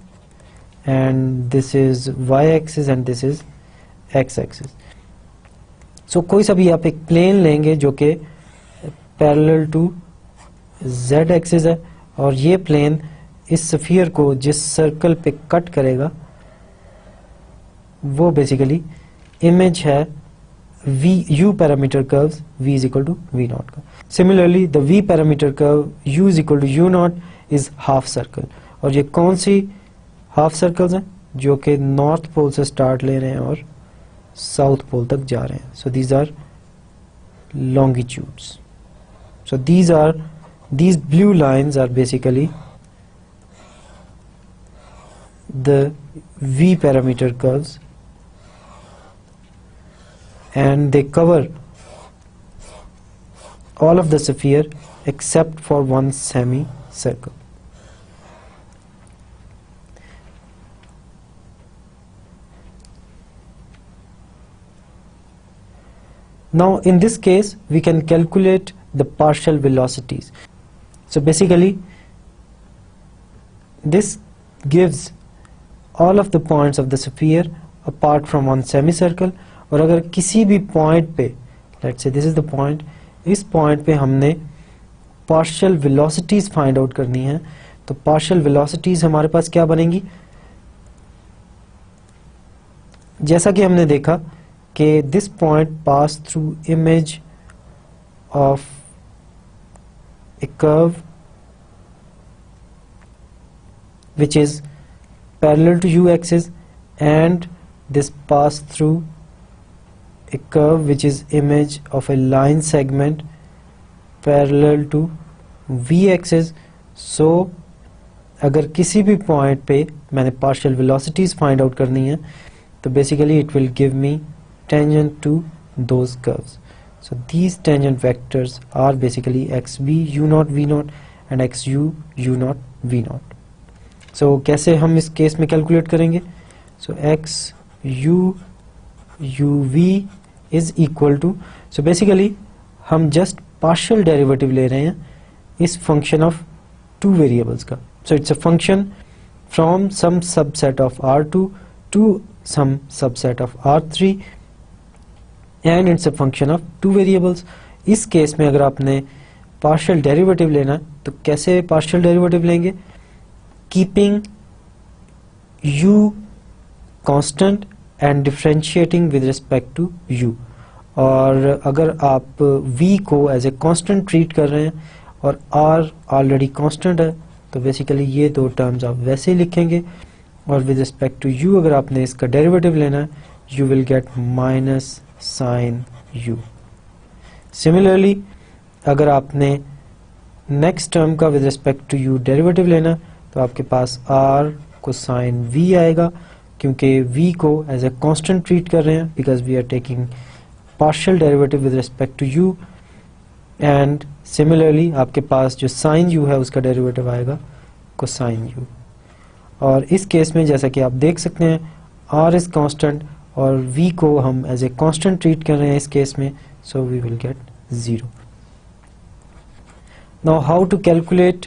S1: and this is Y axis and this is X axis. So कोई सा भी आप एक प्लेन लेंगे जो कि पैरेलल टू Z एक्सिस है, और ये प्लेन इस स्फीयर को जिस सर्कल पे कट करेगा वो बेसिकली इमेज है U parameter curve V is equal to V naught का. Similarly the V parameter curve U is equal to U naught is half circle. और ये कौन सी हाफ सर्कल्स हैं? जो कि नॉर्थ पोल से स्टार्ट ले रहे हैं और साउथ पोल तक जा रहे हैं. So these are longitudes. So these blue lines are basically the V parameter curves, and they cover all of the sphere except for one semicircle. Now in this case we can calculate the partial velocities. So basically this gives all of the points of the sphere apart from one semicircle. और अगर किसी भी point पे, let's say this is the point, इस point पे हमने partial velocities find out करनी है, तो partial velocities हमारे पास क्या बनेंगी? जैसा कि हमने देखा कि this point pass through image of a curve which is parallel to U axis, and this pass through a curve which is image of a line segment parallel to V axis. So अगर किसी भी point पे मैंने partial velocities find out करनी है तो basically it will give me tangent to those curves. So these tangent vectors are basically xb u0 v0 and xu u0 v0. So कैसे हम इस केस में कैलकुलेट करेंगे? So x u u v is equal to, so basically हम just partial derivative ले रहे हैं इस function of two variables का. So it's a function from some subset of R2 to some subset of R3 and it's a function of two variables. इस case में अगर आपने partial derivative लेना है तो कैसे partial derivative लेंगे? Keeping u constant and differentiating with respect to u। और अगर आप v को एज ए कांस्टेंट ट्रीट कर रहे हैं और r ऑलरेडी कांस्टेंट है तो बेसिकली ये दो टर्म्स आप वैसे ही लिखेंगे, और विद रिस्पेक्ट टू u अगर आपने इसका डेरिवेटिव लेना है you will get minus sine u। Similarly अगर आपने नेक्स्ट टर्म का with respect to u derivative लेना तो आपके पास r कोसाइन v आएगा, क्योंकि v को एज ए कांस्टेंट ट्रीट कर रहे हैं because we are taking partial derivative with respect to u। And similarly आपके पास जो साइन u है उसका डेरिवेटिव आएगा कोसाइन u। और इस केस में जैसा कि आप देख सकते हैं r इज कांस्टेंट और v को हम एज ए कांस्टेंट ट्रीट कर रहे हैं इस केस में, so we will get 0। Now how to calculate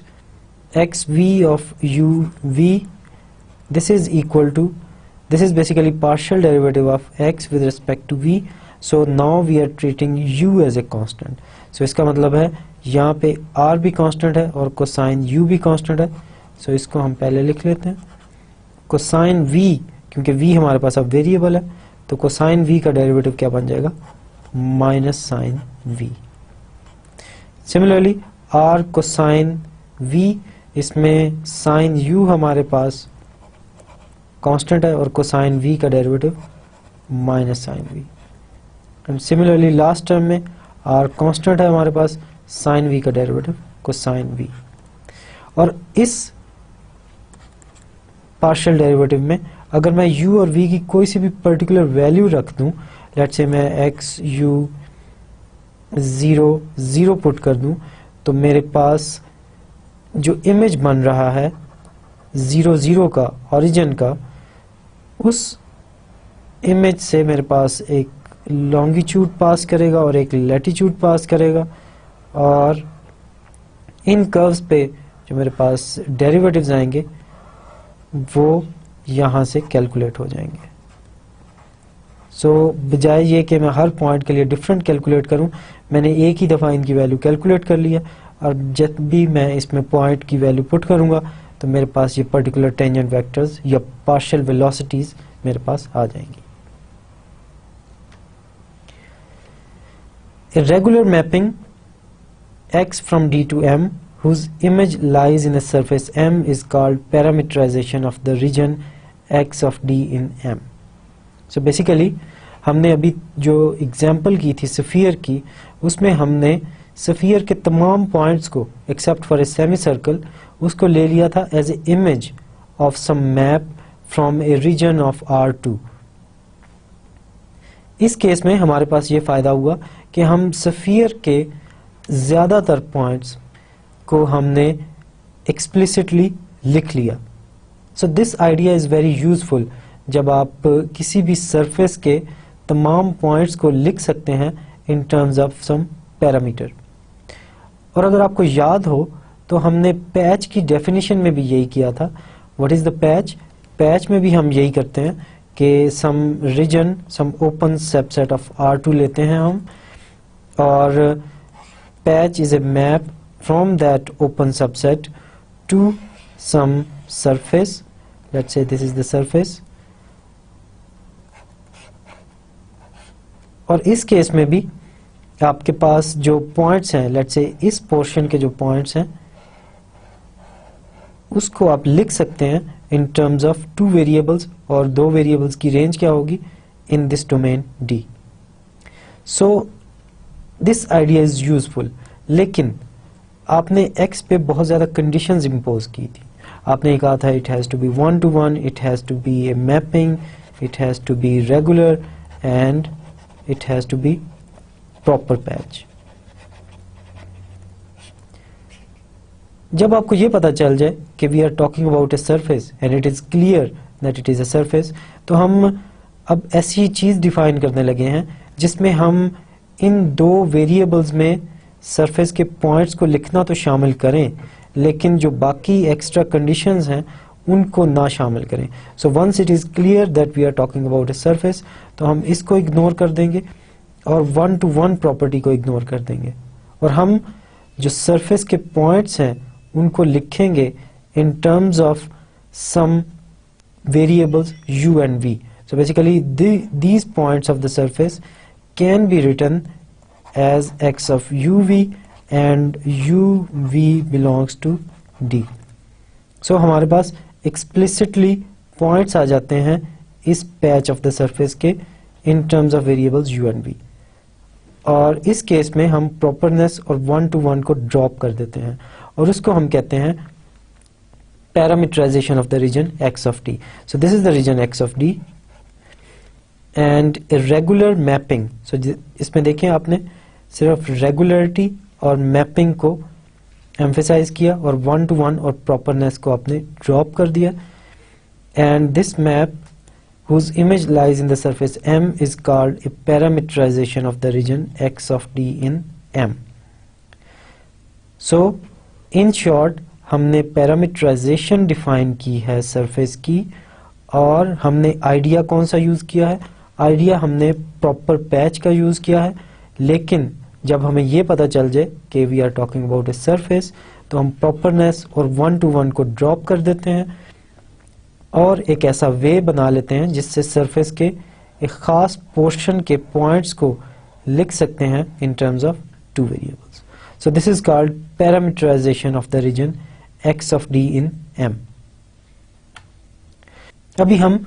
S1: xv of uv? This is equal to, this is basically partial derivative of x with respect to v, so now we are treating u as a constant। so इसका मतलब है यहाँ पे r भी constant है और cosine u भी constant है, so इसको हम पहले लिख लेते हैं। कोसाइन v, क्योंकि v हमारे पास अब वेरिएबल है तो कोसाइन v का डेरिवेटिव क्या बन जाएगा, minus sine v। Similarly r cosine v, इसमें साइन u हमारे पास कांस्टेंट है और कोसाइन v का derivative minus sine v। And similarly last term में r कांस्टेंट है हमारे पास, साइन v का डेरिवेटिव कोसाइन v। और इस पार्शियल डेरिवेटिव में अगर मैं u और v की कोई सी भी पर्टिकुलर वैल्यू रख दूं, लेट्स से मैं x u 0 पुट कर दूं, तो मेरे पास जो इमेज बन रहा है 0 का ओरिजिन का, उस इमेज से मेरे पास एक लॉन्गिट्यूड पास करेगा और एक लैटिट्यूड पास करेगा, और इन कर्व्स पे जो मेरे पास डेरिवेटिव्स आएंगे वो यहाँ से कैलकुलेट हो जाएंगे। सो बजाय ये कि मैं हर पॉइंट के लिए डिफरेंट कैलकुलेट करूं, मैंने एक ही दफ़ा इनकी वैल्यू कैलकुलेट कर लिया, और जब भी मैं इसमें पॉइंट की वैल्यू पुट करूंगा तो मेरे पास ये पर्टिकुलर टेंजेंट वेक्टर्स या पार्शियल वेलोसिटीज मेरे पास आ जाएंगी। A regular mapping x from D to M whose image lies in a surface M is called parametrization of the region x of D in M। So basically हमने अभी जो example की थी sphere की, उसमें हमने स्फीयर के तमाम पॉइंट्स को except for a semi circle उसको ले लिया था as a image of some map from a region of R2। इस केस में हमारे पास ये फायदा हुआ कि हम स्फीयर के ज्यादातर पॉइंट्स को हमने एक्सप्लिसिटली लिख लिया। So this idea is very useful जब आप किसी भी सरफेस के तमाम पॉइंट्स को लिख सकते हैं in terms of some parameter. और अगर आपको याद हो तो हमने पैच की डेफिनेशन में भी यही किया था। What is the patch? Patch में भी हम यही करते हैं कि some region, some open subset of R2 लेते हैं हम, और patch is a map from that open subset to some surface. Let's say this is the surface. और इस केस में भी आपके पास जो पॉइंट्स हैं, लेट्स से इस पोर्शन के जो पॉइंट्स हैं उसको आप लिख सकते हैं इन टर्म्स ऑफ 2 वेरिएबल्स, और 2 वेरिएबल्स की रेंज क्या होगी in this domain D। So this idea is useful, लेकिन आपने x पे बहुत ज्यादा कंडीशंस इंपोज की थी। आपने कहा था it has to be 1-to-1, it has to be a mapping, it has to be regular, and it has to be proper patch. जब आपको ये पता चल जाए कि we are talking about a surface and it is clear that it is a surface, तो हम अब ऐसी चीज डिफाइन करने लगे हैं जिसमें हम इन 2 वेरिएबल्स में सरफेस के पॉइंट्स को लिखना तो शामिल करें, लेकिन जो बाकी एक्स्ट्रा कंडीशंस हैं उनको ना शामिल करें। So once it is clear that we are talking about a surface, तो हम इसको इग्नोर कर देंगे और 1-to-1 प्रॉपर्टी को इग्नोर कर देंगे, और हम जो सरफेस के पॉइंट्स हैं उनको लिखेंगे in terms of some variables u and v। So basically these points of the surface can be written as x of uv and uv belongs to d. So हमारे पास explicitly points आ जाते हैं इस patch of the surface के in terms of variables u and v, और इस case में हम प्रॉपरनेस और 1 to 1 को ड्रॉप कर देते हैं और उसको हम कहते हैं parameterization of the region x of d. So this is the region x of d and irregular mapping. So इसमें देखें आपने सिर्फ रेगुलरिटी और मैपिंग को एम्फेसाइज किया और 1 to 1 और प्रॉपरनेस को आपने ड्रॉप कर दिया. And this map whose image lies in the surface M is called a parameterization of the region x of d in M. So in short हमने पैरामीटराइजेशन डिफाइन की है सरफेस की, और हमने आइडिया कौन सा यूज किया है? आइडिया हमने प्रॉपर पैच का यूज किया है, लेकिन जब हमें ये पता चल जाए कि we are talking about a surface तो हम प्रॉपरनेस और 1 to 1 को ड्रॉप कर देते हैं और एक ऐसा वे बना लेते हैं जिससे सरफेस के एक खास पोर्शन के पॉइंट्स को लिख सकते हैं in terms of two variables. So this is called parameterization of the region x of d in M. अभी हम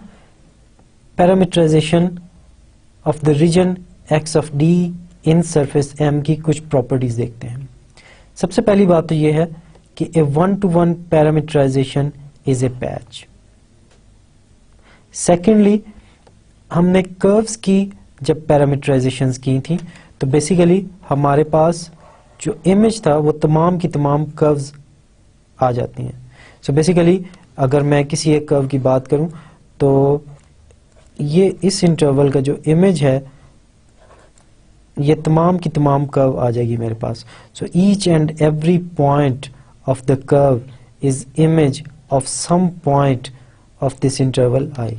S1: parameterization of the region x of d in surface M की कुछ प्रॉपर्टीज देखते हैं. सबसे पहली बात तो ये है कि a 1 to 1 parameterization is a patch. Secondly हमने कर्व्स की जब पैरामीटराइजेशंस की थी तो बेसिकली हमारे पास जो इमेज था वो तमाम की तमाम कर्व्स आ जाती हैं. सो बेसिकली अगर मैं किसी एक कर्व की बात करूं तो ये इस इंटरवल का जो इमेज है ये तमाम की तमाम कर्व आ जाएगी मेरे पास. So each and every point of the curve is image of some point of this interval I.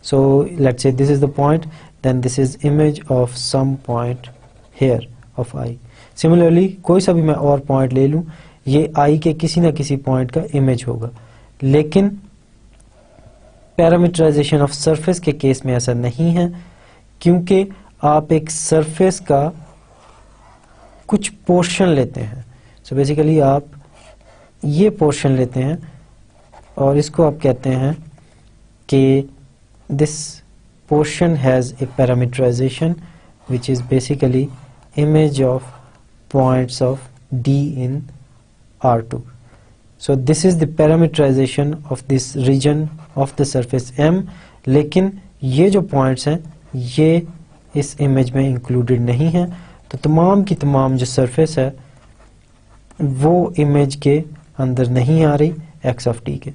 S1: So let's say this is the point, then this is image of some point here of I. Similarly कोई सा भी मैं और point ले लूं ये I के किसी ना किसी पॉइंट का इमेज होगा, लेकिन पैरामीटराइजेशन ऑफ सरफेस के केस में ऐसा नहीं है, क्योंकि आप एक सरफेस का कुछ पोर्शन लेते हैं. सो बेसिकली आप ये पोर्शन लेते हैं और इसको आप कहते हैं कि this portion has a parameterization which is basically image of points of D in R2. So this is the parameterization of this region of the surface M, लेकिन ये जो points हैं ये इस image में included नहीं हैं, तो तमाम की तमाम जो surface है वो image के अंदर नहीं आ रही x of t के.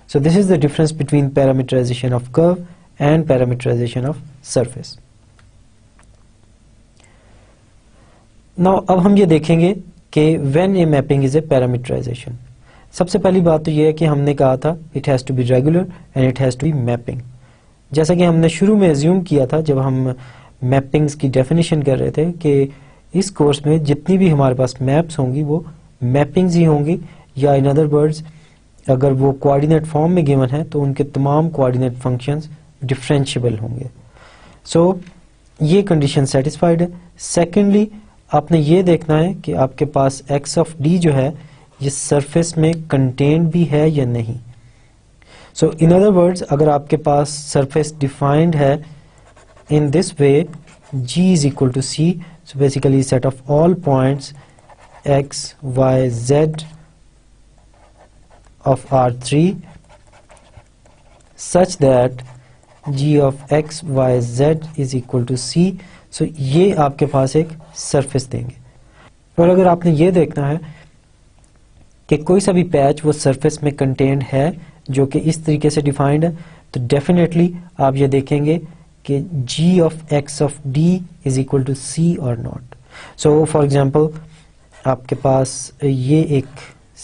S1: So this is the difference between parameterization of curve and parameterization of surface. Now अब हम ये देखेंगे कि when a mapping is a parameterization. सबसे पहली बात तो ये है कि हमने कहा था it has to be regular and it has to be mapping. जैसा कि हमने शुरू में assume किया था जब हम mappings की definition कर रहे थे कि इस कोर्स में जितनी भी हमारे पास maps होंगी वो mappings ही होंगी, या in other words अगर वो कोऑर्डिनेट फॉर्म में गिवन है तो उनके तमाम कोऑर्डिनेट फंक्शंस डिफरेंशिएबल होंगे. सो ये कंडीशन सेटिस्फाइड है. सेकेंडली आपने ये देखना है कि आपके पास x ऑफ d जो है ये सरफेस में कंटेन्ड भी है या नहीं. सो इन अदर वर्ड्स अगर आपके पास सरफेस डिफाइंड है in this way g is equal to c, so basically set of all points x y z of R3 such that g of x y z is equal to c. So ये आपके पास एक surface देंगे. और अगर आपने ये देखना है कि कोई सा भी पैच वो सरफेस में कंटेन्ड है जो कि इस तरीके से डिफाइंड है, तो डेफिनेटली आप ये देखेंगे कि g of x of d is equal to c or not. So for example आपके पास ये एक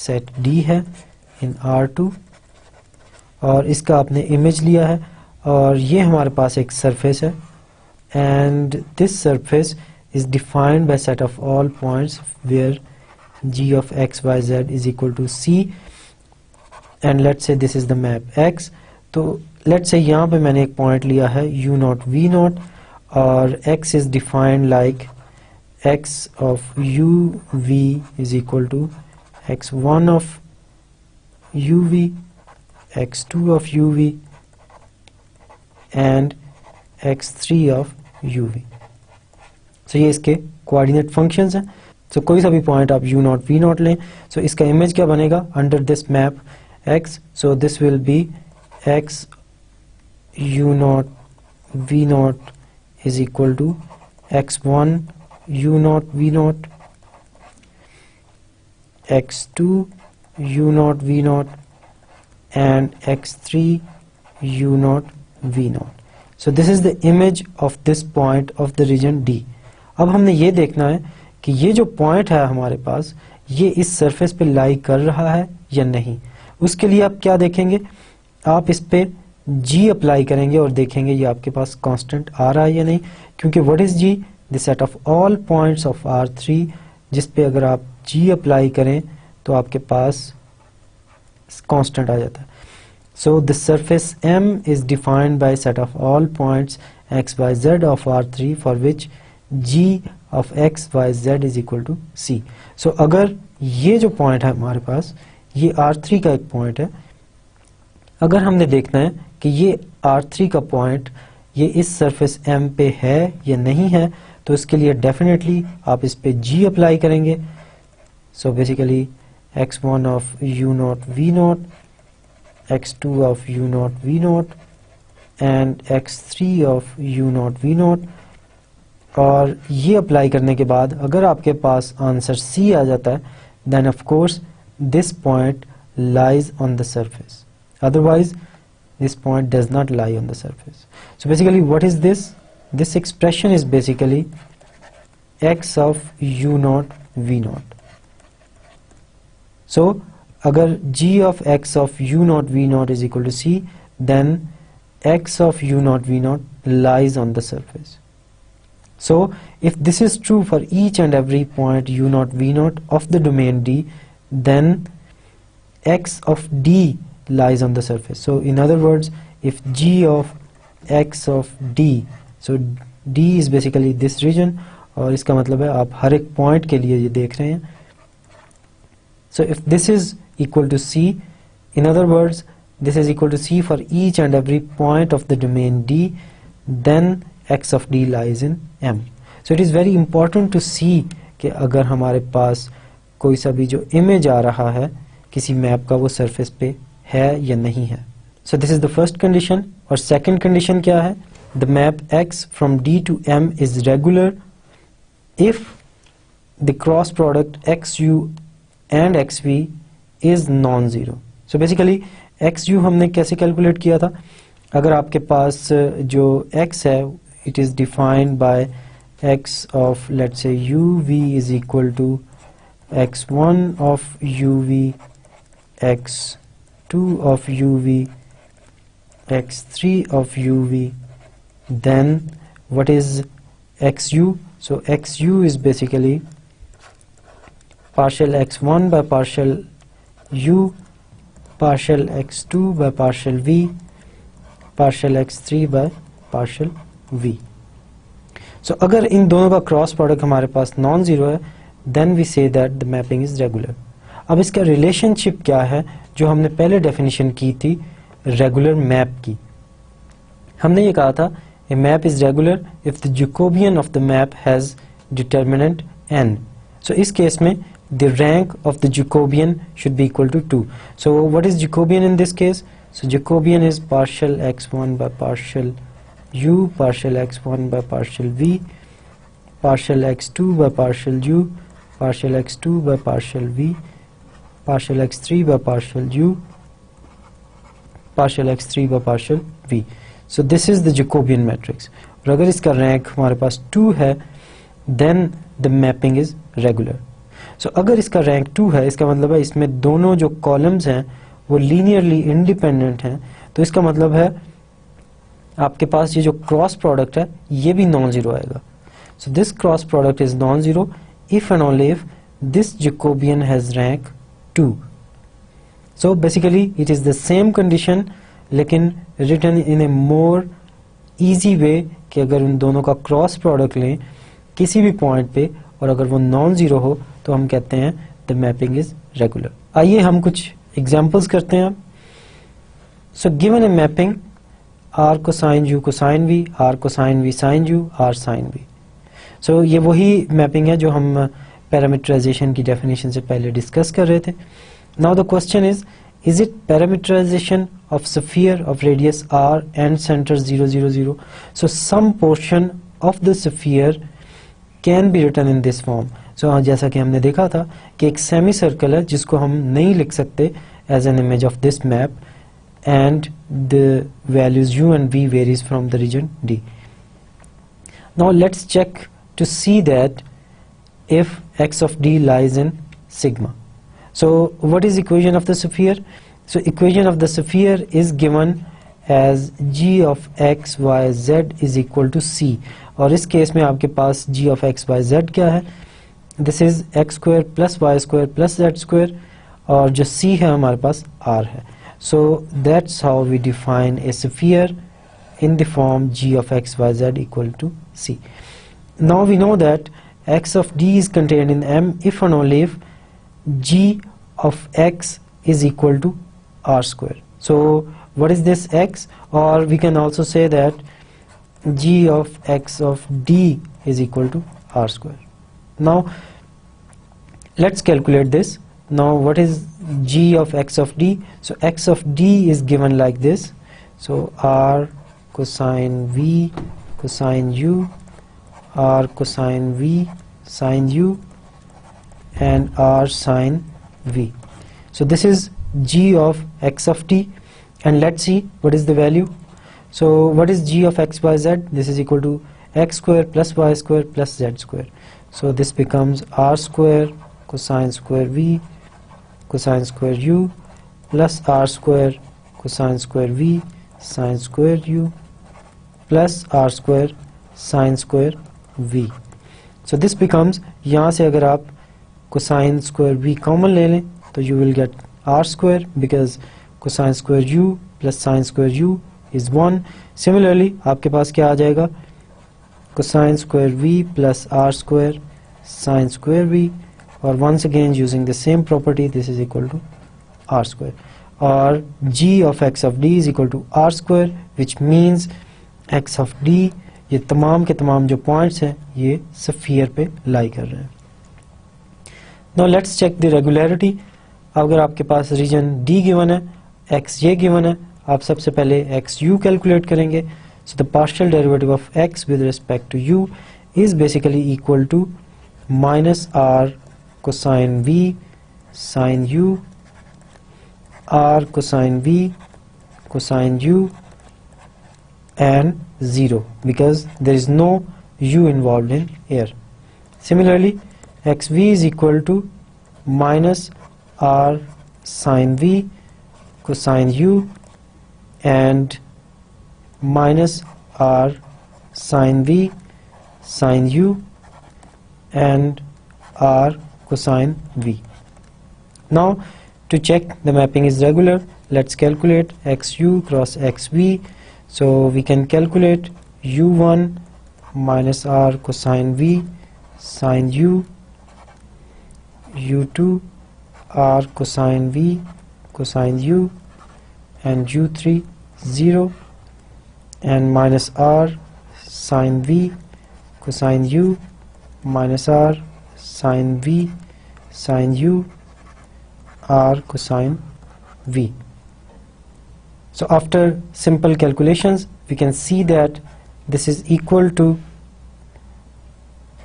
S1: सेट d है इन R2 और इसका आपने इमेज लिया है और ये हमारे पास एक सरफेस है and this surface is defined by set of all points where g of x y z is equal to c and let's say this is the map x. तो लेट्स से यहाँ पे मैंने एक point लिया है u not v not और x is defined like x of u v is equal to x1 of u v, x2 of u v and x3 of u v। So ये इसके coordinate functions हैं। सो कोई सा भी point आप u not v not लें, सो इसका image क्या बनेगा under this map x, so this will be x u not v not is equal to x1 u naught v naught, x2 u naught v naught and x3 u naught v naught. So this is the image of this point of the region D. अब हमने ये देखना है कि ये जो point है हमारे पास ये इस सरफेस पे लाई कर रहा है या नहीं। उसके लिए आप क्या देखेंगे, आप इस पे G अप्लाई करेंगे और देखेंगे ये आपके पास कांस्टेंट आ रहा है या नहीं, क्योंकि what is G, the set of all points of R3, जिस पे अगर आप G अप्लाई करें तो आपके पास कांस्टेंट आ जाता है। So the surface M is defined by set of all points x y z of R3 for which G of x y z is equal to C। सो अगर ये जो पॉइंट है हमारे पास ये R3 का एक पॉइंट है, अगर हमने देखना है कि ये R3 का पॉइंट ये इस सरफेस M पे है या नहीं है, तो इसके लिए डेफिनेटली आप इस पे G अप्लाई करेंगे। So basically x1 of u not v not, x2 of u not v not and x3 of u not v not, और ये अप्लाई करने के बाद अगर आपके पास आंसर C आ जाता है, then of course this point lies on the surface, otherwise this point does not lie on the surface. So basically what is this? This expression is basically x of u naught v naught. So agar g of x of u naught v naught is equal to C, then x of u naught v naught lies on the surface. So if this is true for each and every point u naught v naught of the domain D, then x of D lies on the surface. So in other words, if g of x of D, so D is basically this region, और इसका मतलब है आप हर एक point के लिए ये देख रहे हैं। So if this is equal to C, in other words this is equal to C for each and every point of the domain D, then x of D lies in M. So it is very important to see कि अगर हमारे पास कोई सा भी जो image आ रहा है किसी मैप का वो सरफेस पे है या नहीं है। So this is the first condition. और सेकंड कंडीशन क्या है, the map x from D to M is regular if the cross product XU and XV is non zero. So basically XU हमने कैसे कैलकुलेट किया था, अगर आपके पास जो x है it is defined by x of let's say UV is equal to x1 of UV, x2 of UV, x3 of UV, then what is XU? So XU is basically partial x1 by partial U, partial x2 by partial V, partial x3 by partial V. So अगर इन दोनों का cross product हमारे पास non zero है, then we say that the mapping is regular. अब इसका relationship क्या है जो हमने पहले डेफिनेशन की थी रेगुलर मैप की। हमने ये कहा था a map is regular if the Jacobian of the map has determinant n. So इस केस में the rank of the Jacobian should be equal to 2. So what is Jacobian in this case? So Jacobian is partial x1 by partial u, partial x1 by partial v, partial x2 by partial u, partial x2 by partial v, partial x3 by partial u, partial x3 by partial v. So this is the Jacobian matrix. और अगर इसका rank हमारे पास 2 है, then the mapping is regular. So अगर इसका rank 2 है, इसका मतलब है इसमें दोनों जो कॉलम्स हैं वो लीनियरली इंडिपेंडेंट हैं, तो इसका मतलब है आपके पास ये जो क्रॉस प्रोडक्ट है ये भी नॉन जीरो आएगा। So this cross product is non-zero if and only if this Jacobian has rank 2. So basically it is the same condition, लेकिन written in a more easy way कि अगर उन दोनों का क्रॉस प्रोडक्ट लें किसी भी पॉइंट पे और अगर वो नॉन जीरो हो तो हम कहते हैं द मैपिंग इज रेगुलर। आइए हम कुछ एग्जांपल्स करते हैं। So given a mapping r cosine u cosine v, r cosine v sine u, r sine v. So ये वही मैपिंग है जो हम पैरामीटराइजेशन की डेफिनेशन से पहले डिस्कस कर रहे थे। Now the question is it parameterization of sphere of radius r and center 0 0 0? So some portion of the sphere can be written in this form. So जैसा कि हमने देखा था कि एक सेमी सर्कल है जिसको हम नहीं लिख सकते as an image of this map and the values u and v varies from the region D. Now let's check to see that if x of D lies in sigma. So what is equation of the sphere? So equation of the sphere is given as g of x y z is equal to c, और इस case में आपके पास g of x y z क्या है? This is x square plus y square plus z square, और जो c है हमारे पास r है. So that's how we define a sphere in the form g of x y z equal to c. Now we know that x of D is contained in M if and only if g of x is equal to r square. So what is this x? Or we can also say that g of x of D is equal to r square. Now let's calculate this. Now what is g of x of D? So x of D is given like this. So r cosine v cosine u, r cosine v sine u, and r sine v. So this is g of x of t, and let's see what is the value. So what is g of x by z? This is equal to x square plus y square plus z square. So this becomes r square cosine square v cosine square u plus r square cosine square v sine square u plus r square sine square v. So this becomes, यहाँ से अगर आप cosine square v common ले लें तो you will get r square because cosine square u plus sine square u is 1. Similarly आपके पास क्या आ जाएगा? cosine square v plus r square sine square v, or once again using the same property this is equal to r square, or g of x of D is equal to r square, which means x of D ये तमाम के तमाम जो points हैं ये sphere पे लाई कर रहे हैं. Now let's check the regularity. अगर आपके पास रीजन D गिवन है, x ये गिवन है, आप सबसे पहले x u कैलकुलेट करेंगे. So the partial derivative of x with respect to u is basically equal to minus r cosine v sine u, r cosine v cosine u, and 0 because there is no u involved in here. Similarly xv is equal to minus r sine v cosine u and minus r sine v sine u and r cosine v. Now to check the mapping is regular, let's calculate xu cross xv. So we can calculate u1 minus r cosine v sine u, u2 r cosine v cosine u, and u3 0, and minus r sine v cosine u minus r sine v sine u, r cosine v. So after simple calculations we can see that this is equal to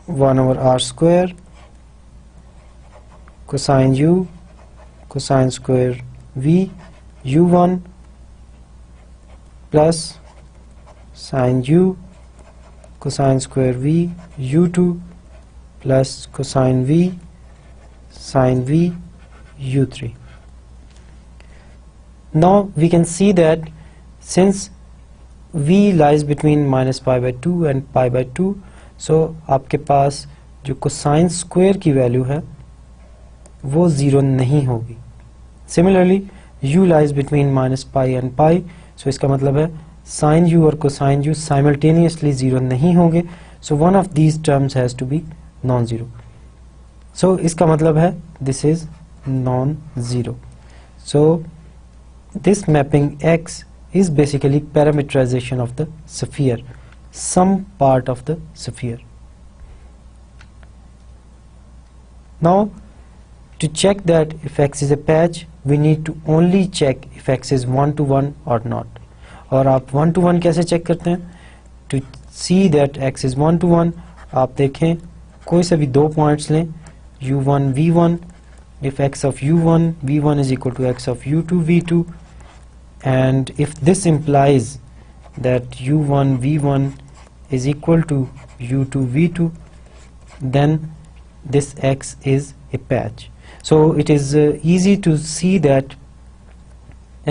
S1: 1 over r square cosine u cosine square v u1 plus sine u cosine square v u2 plus cosine v sine v u3. Now we can see that since v lies between minus pi by 2 and pi by 2, so आपके पास जो cosine square की value है वो 0 नहीं होगी. Similarly u lies between minus pi and pi, सो इसका मतलब है साइन यू और कोसाइन यू साइमल्टेनियसली जीरो नहीं होंगे, so one of these terms has to be non zero. So इसका मतलब है this is non zero. So this mapping x is basically parameterization of the sphere, some part of the sphere. Now to check that if x is a patch, we need to only check if x is 1 to 1 or not. और आप 1 to 1 कैसे check करते हैं? To see that x is 1 to 1, आप देखें कोई से भी दो पॉइंट्स लें u1 v1, if x of u1 v1 is equal to x of u2 v2, and if this implies that u1 v1 is equal to u2 v2, then this x is a patch. So it is easy to see that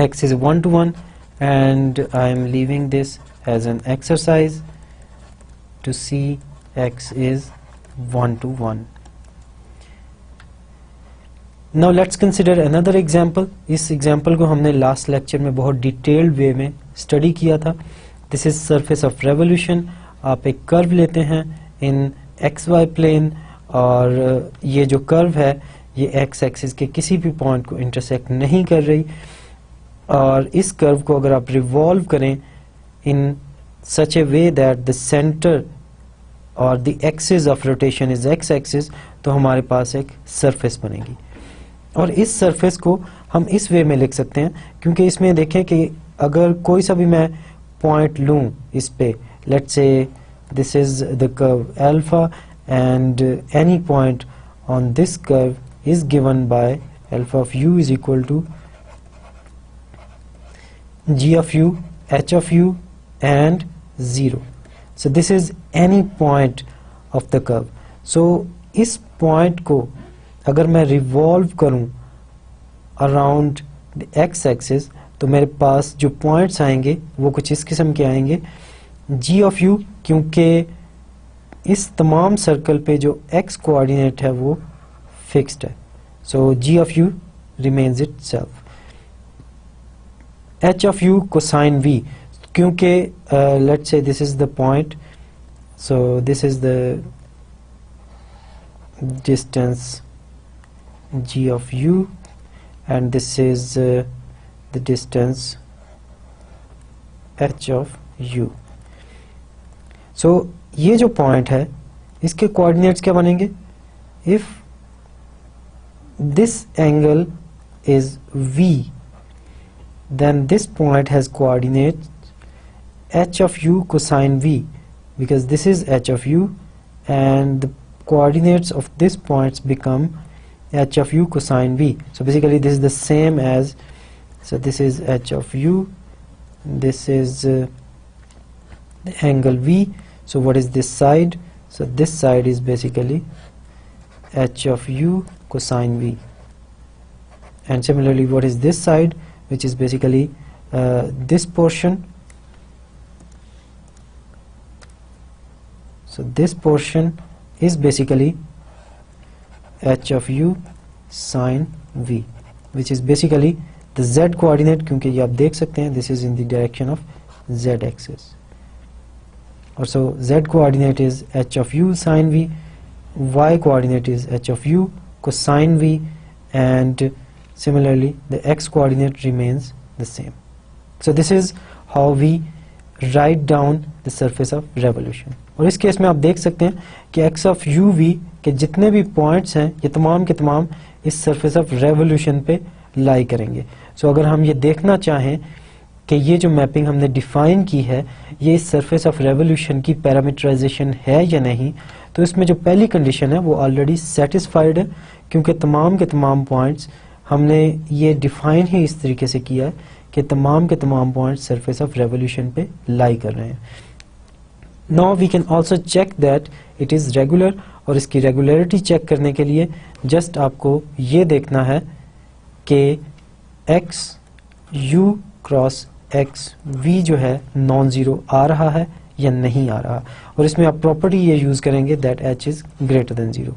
S1: x is 1 to 1, and I am leaving this as an exercise to see x is 1 to 1. Now let's consider another example. इस example को हमने last lecture में बहुत detailed way में study किया था. This is surface of revolution. आप एक curve लेते हैं in xy plane, और ये जो curve है ये x axis के किसी भी point को intersect नहीं कर रही, और इस curve को अगर आप revolve करें in such a way that the center or the axis of rotation is x axis, तो हमारे पास एक surface बनेगी। और इस सरफेस को हम इस वे में लिख सकते हैं, क्योंकि इसमें देखें कि अगर कोई सा भी मैं पॉइंट लूं इस पे, let's say this is the curve alpha and any point on this curve is given by alpha of u is equal to g of u, h of u and 0. So this is any point of the curve. So इस point को अगर मैं revolve करूं around the x axis, तो मेरे पास जो points आएंगे वो कुछ इस किस्म के आएंगे। g ऑफ u, क्योंकि इस तमाम सर्कल पे जो x कोऑर्डिनेट है वो फिक्स्ड है, सो g of u remains itself. h of u cosine v, क्योंकि let's say this is the point, so this is the distance g of u and this is the distance h of u. So ये जो point है इसके coordinates क्या बनेंगे? If this angle is v, then this point has coordinates h of u cosine v, because this is h of u and the coordinates of this points become h of u cosine v. So basically this is the same as, so this is h of u, this is the angle v. So what is this side? So this side is basically h of u cosine v, and similarly what is this side, which is basically this portion. So this portion is basically h of u sin v, which is basically the z coordinate, क्योंकि ये आप देख सकते हैं this is in the direction of z axis, और so z coordinate is h of u sin v, y coordinate is h of u cosine v, and similarly the x coordinate remains the same. So this is how we write down the surface of revolution. और इस case में आप देख सकते हैं कि x of u v के जितने भी पॉइंट्स हैं ये तमाम के तमाम इस सरफेस ऑफ रेवोल्यूशन पे लाई करेंगे। सो अगर हम ये देखना चाहें कि ये जो मैपिंग हमने डिफाइन की है ये इस सरफेस ऑफ रेवोल्यूशन की पैरामीटराइजेशन है या नहीं, तो इसमें जो पहली कंडीशन है वो ऑलरेडी सेटिस्फाइड है, क्योंकि तमाम के तमाम पॉइंट्स हमने ये डिफाइन ही इस तरीके से किया है कि तमाम के तमाम पॉइंट्स सरफेस ऑफ रेवोल्यूशन पे लाई कर रहे हैं। Now we can also check that it is regular, और इसकी रेगुलरिटी चेक करने के लिए जस्ट आपको ये देखना है कि x u cross x v जो है नॉन ज़ीरो आ रहा है या नहीं आ रहा, और इसमें आप प्रॉपर्टी ये यूज़ करेंगे that h is greater than zero.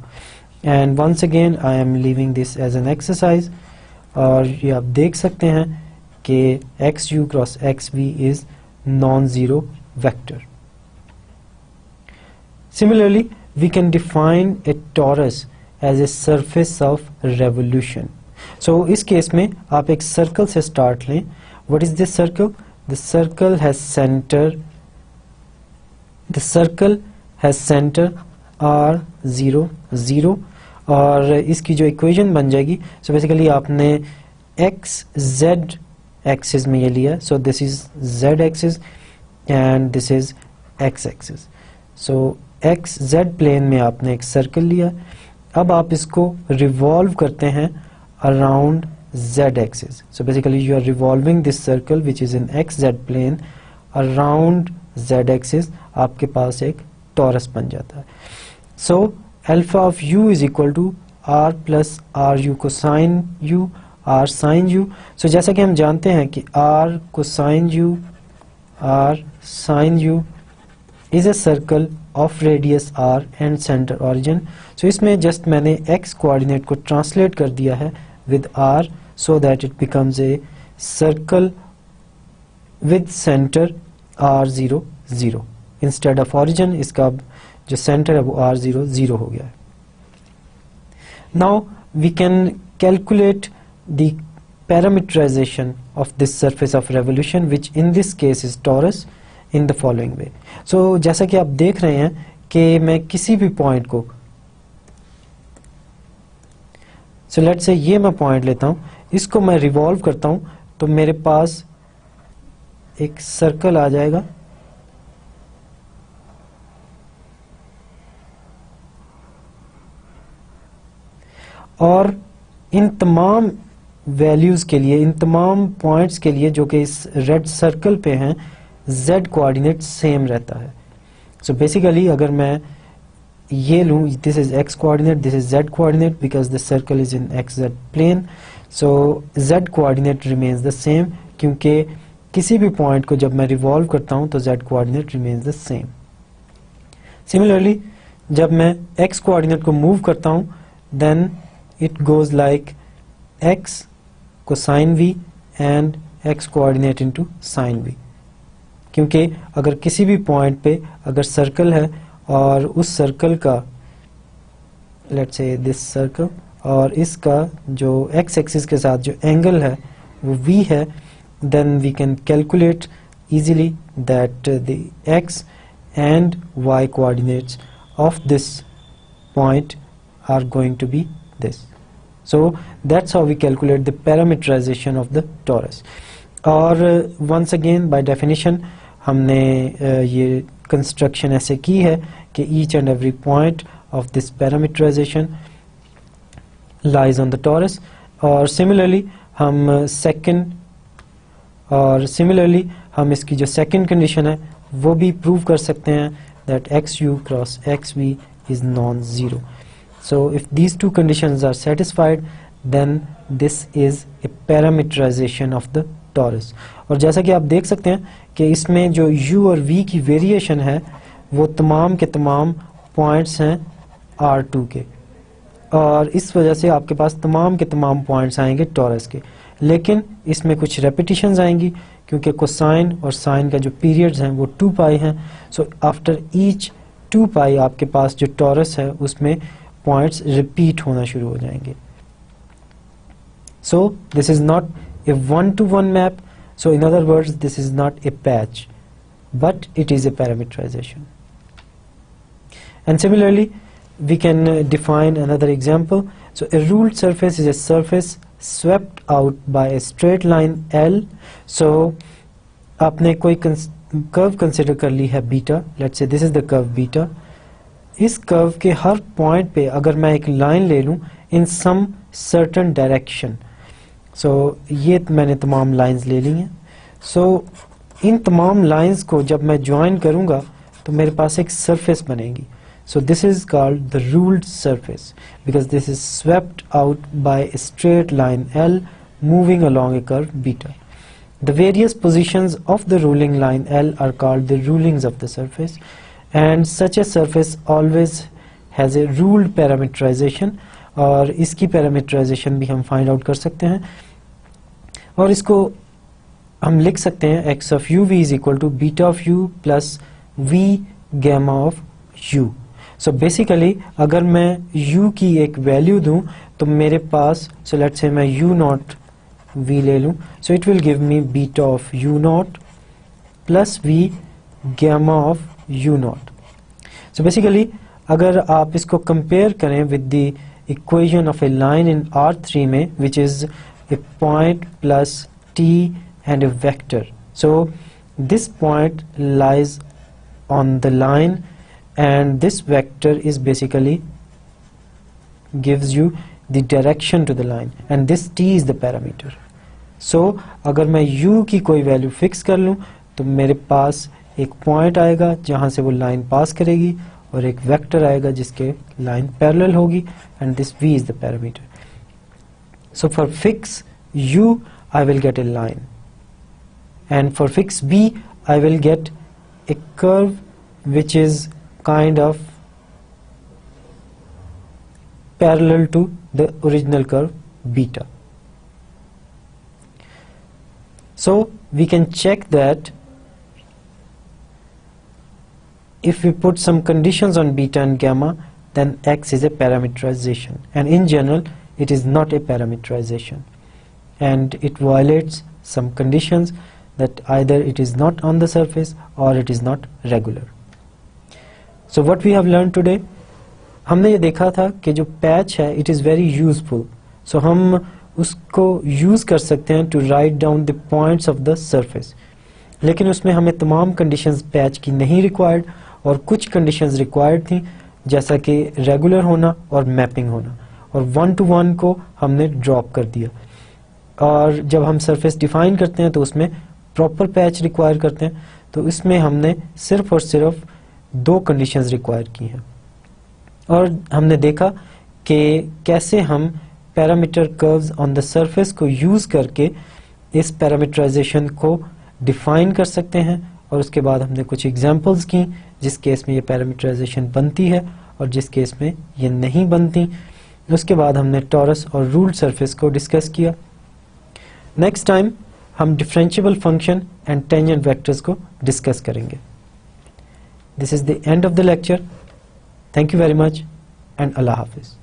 S1: And once again I am leaving this as an exercise, और ये आप देख सकते हैं कि x u cross x v is non zero vector. Similarly, we can define a torus as a surface of revolution. So इस case में आप एक सर्कल से स्टार्ट लें. What is this circle? The circle has center. The circle has center R0 0 और इसकी जो equation बन जाएगी, so basically आपने x z एक्सिस में ये लिया, so this is z axis and this is x axis. So x z plane में आपने एक सर्कल लिया. अब आप इसको रिवॉल्व करते हैं around z axis. So basically you are revolving this circle which is in x z plane around z axis. आपके पास एक टॉरस बन जाता है. So alpha of u is equal to r plus r u cosine u r sine u. So जैसा कि हम जानते हैं कि r cosine u r sine u is a circle of radius r and centre origin. So इसमें just मैंने x coordinate को translate कर दिया है with r so that it becomes a circle with centre r0 0 instead of origin. इसका जो centre है वो r0 0 हो गया है. Now we can calculate the parameterisation of this surface of revolution which in this case is torus in the following way. So जैसा कि आप देख रहे हैं कि मैं किसी भी पॉइंट को, सो लेट्स से ये मैं पॉइंट लेता हूं, इसको मैं रिवॉल्व करता हूं तो मेरे पास एक सर्कल आ जाएगा और इन तमाम वैल्यूज के लिए, इन तमाम पॉइंट्स के लिए जो कि इस रेड सर्कल पे हैं, z कोऑर्डिनेट सेम रहता है. सो बेसिकली अगर मैं ये लूं, this is x coordinate, this is z coordinate because the circle is in xz plane. So z coordinate remains the same क्योंकि किसी भी पॉइंट को जब मैं रिवॉल्व करता हूं तो z coordinate remains the same. Similarly जब मैं x कोऑर्डिनेट को मूव करता हूं then it goes like x cosine v and x coordinate into sine v. क्योंकि अगर किसी भी पॉइंट पे अगर सर्कल है और उस सर्कल का, लेट्स से दिस सर्कल, और इसका जो x एक्सिस के साथ जो एंगल है वो v है, then we can calculate easily that the x and y coordinates of this point are going to be this. So that's how we calculate the parameterisation of the torus. और once again by definition हमने ये construction ऐसे की है कि each and every point of this parameterization lies on the torus. और similarly हम इसकी जो सेकंड कंडीशन है वो भी प्रूव कर सकते हैं that x u cross x v is non zero. So if these two conditions are satisfied then this is a parameterization of the torus. और जैसा कि आप देख सकते हैं कि इसमें जो u और v की वेरिएशन है वो तमाम के तमाम पॉइंट्स हैं R2 के, और इस वजह से आपके पास तमाम के तमाम पॉइंट्स आएंगे टॉरस के. लेकिन इसमें कुछ रेपिटेशंस आएंगी क्योंकि कोसाइन और साइन का जो पीरियड्स हैं वो 2 पाई हैं. सो आफ्टर ईच 2 पाई आपके पास जो टॉरस है उसमें पॉइंट्स रिपीट होना शुरू हो जाएंगे. सो this is not a one-to-one map. So in other words, this is not a patch, but it is a parameterization. And similarly, we can define another example. So a ruled surface is a surface swept out by a straight line L. So आपने कोई curve consider कर ली है beta. Let's say this is the curve beta. इस curve के हर point पे अगर मैं एक line ले लूँ in some certain direction, सो ये मैंने तमाम लाइंस ले ली हैं. सो इन तमाम लाइंस को जब मैं ज्वाइन करूंगा तो मेरे पास एक सरफेस बनेगी. So this is called the ruled surface because this is swept out by a straight line L moving along a curve beta. The various positions of the ruling line L are called the rulings of the surface and such a surface always has a ruled parameterization. और इसकी parameterisation भी हम find out कर सकते हैं. और इसको हम लिख सकते हैं x of u v is equal to beta of u plus v gamma of u। So basically अगर मैं u की एक वैल्यू दूं तो मेरे पास, सो लेट्स से मैं u नॉट v ले लूं, so it will give me beta of u naught plus v gamma of u naught. So basically अगर आप इसको कंपेयर करें with the equation of a line in R3 में, which is a point plus t and a vector. So this point lies on the line and this vector is basically gives you the direction to the line and this t is the parameter. So अगर मैं u की कोई value fix कर लूं तो मेरे पास एक point आएगा जहां से वो लाइन पास करेगी और एक वेक्टर आएगा जिसके लाइन पैरेलल होगी and this v is the parameter. So for fix u I will get a line, and for fix b I will get a curve which is kind of parallel to the original curve beta. So we can check that if we put some conditions on beta and gamma, then x is a parameterization, and in general it is not a parameterization and it violates some conditions that either it is not on the surface or it is not regular. So what we have learned today, हमने ये देखा था कि जो patch है it is very useful. So हम उसको use कर सकते हैं to write down the points of the surface. लेकिन उसमें हमें तमाम conditions पैच की नहीं required और कुछ conditions required थी, जैसा कि regular होना और mapping होना, और 1-to-1 को हमने drop कर दिया। और जब हम surface define करते हैं तो उसमें प्रॉपर पैच रिक्वायर करते हैं, तो इसमें हमने सिर्फ और सिर्फ 2 कंडीशंस रिक्वायर की हैं। और हमने देखा कि कैसे हम parameter curves on the surface को यूज़ करके इस पैरामीटराइजेशन को डिफाइन कर सकते हैं, और उसके बाद हमने कुछ एग्जांपल्स की जिस केस में ये पैरामीटराइजेशन बनती है और जिस केस में ये नहीं बनती। उसके बाद हमने टॉरस और रूल्ड सरफेस को डिस्कस किया। नेक्स्ट टाइम हम differentiable function and tangent vectors को डिस्कस करेंगे। This is the end of the lecture. Thank you very much and Allah Hafiz.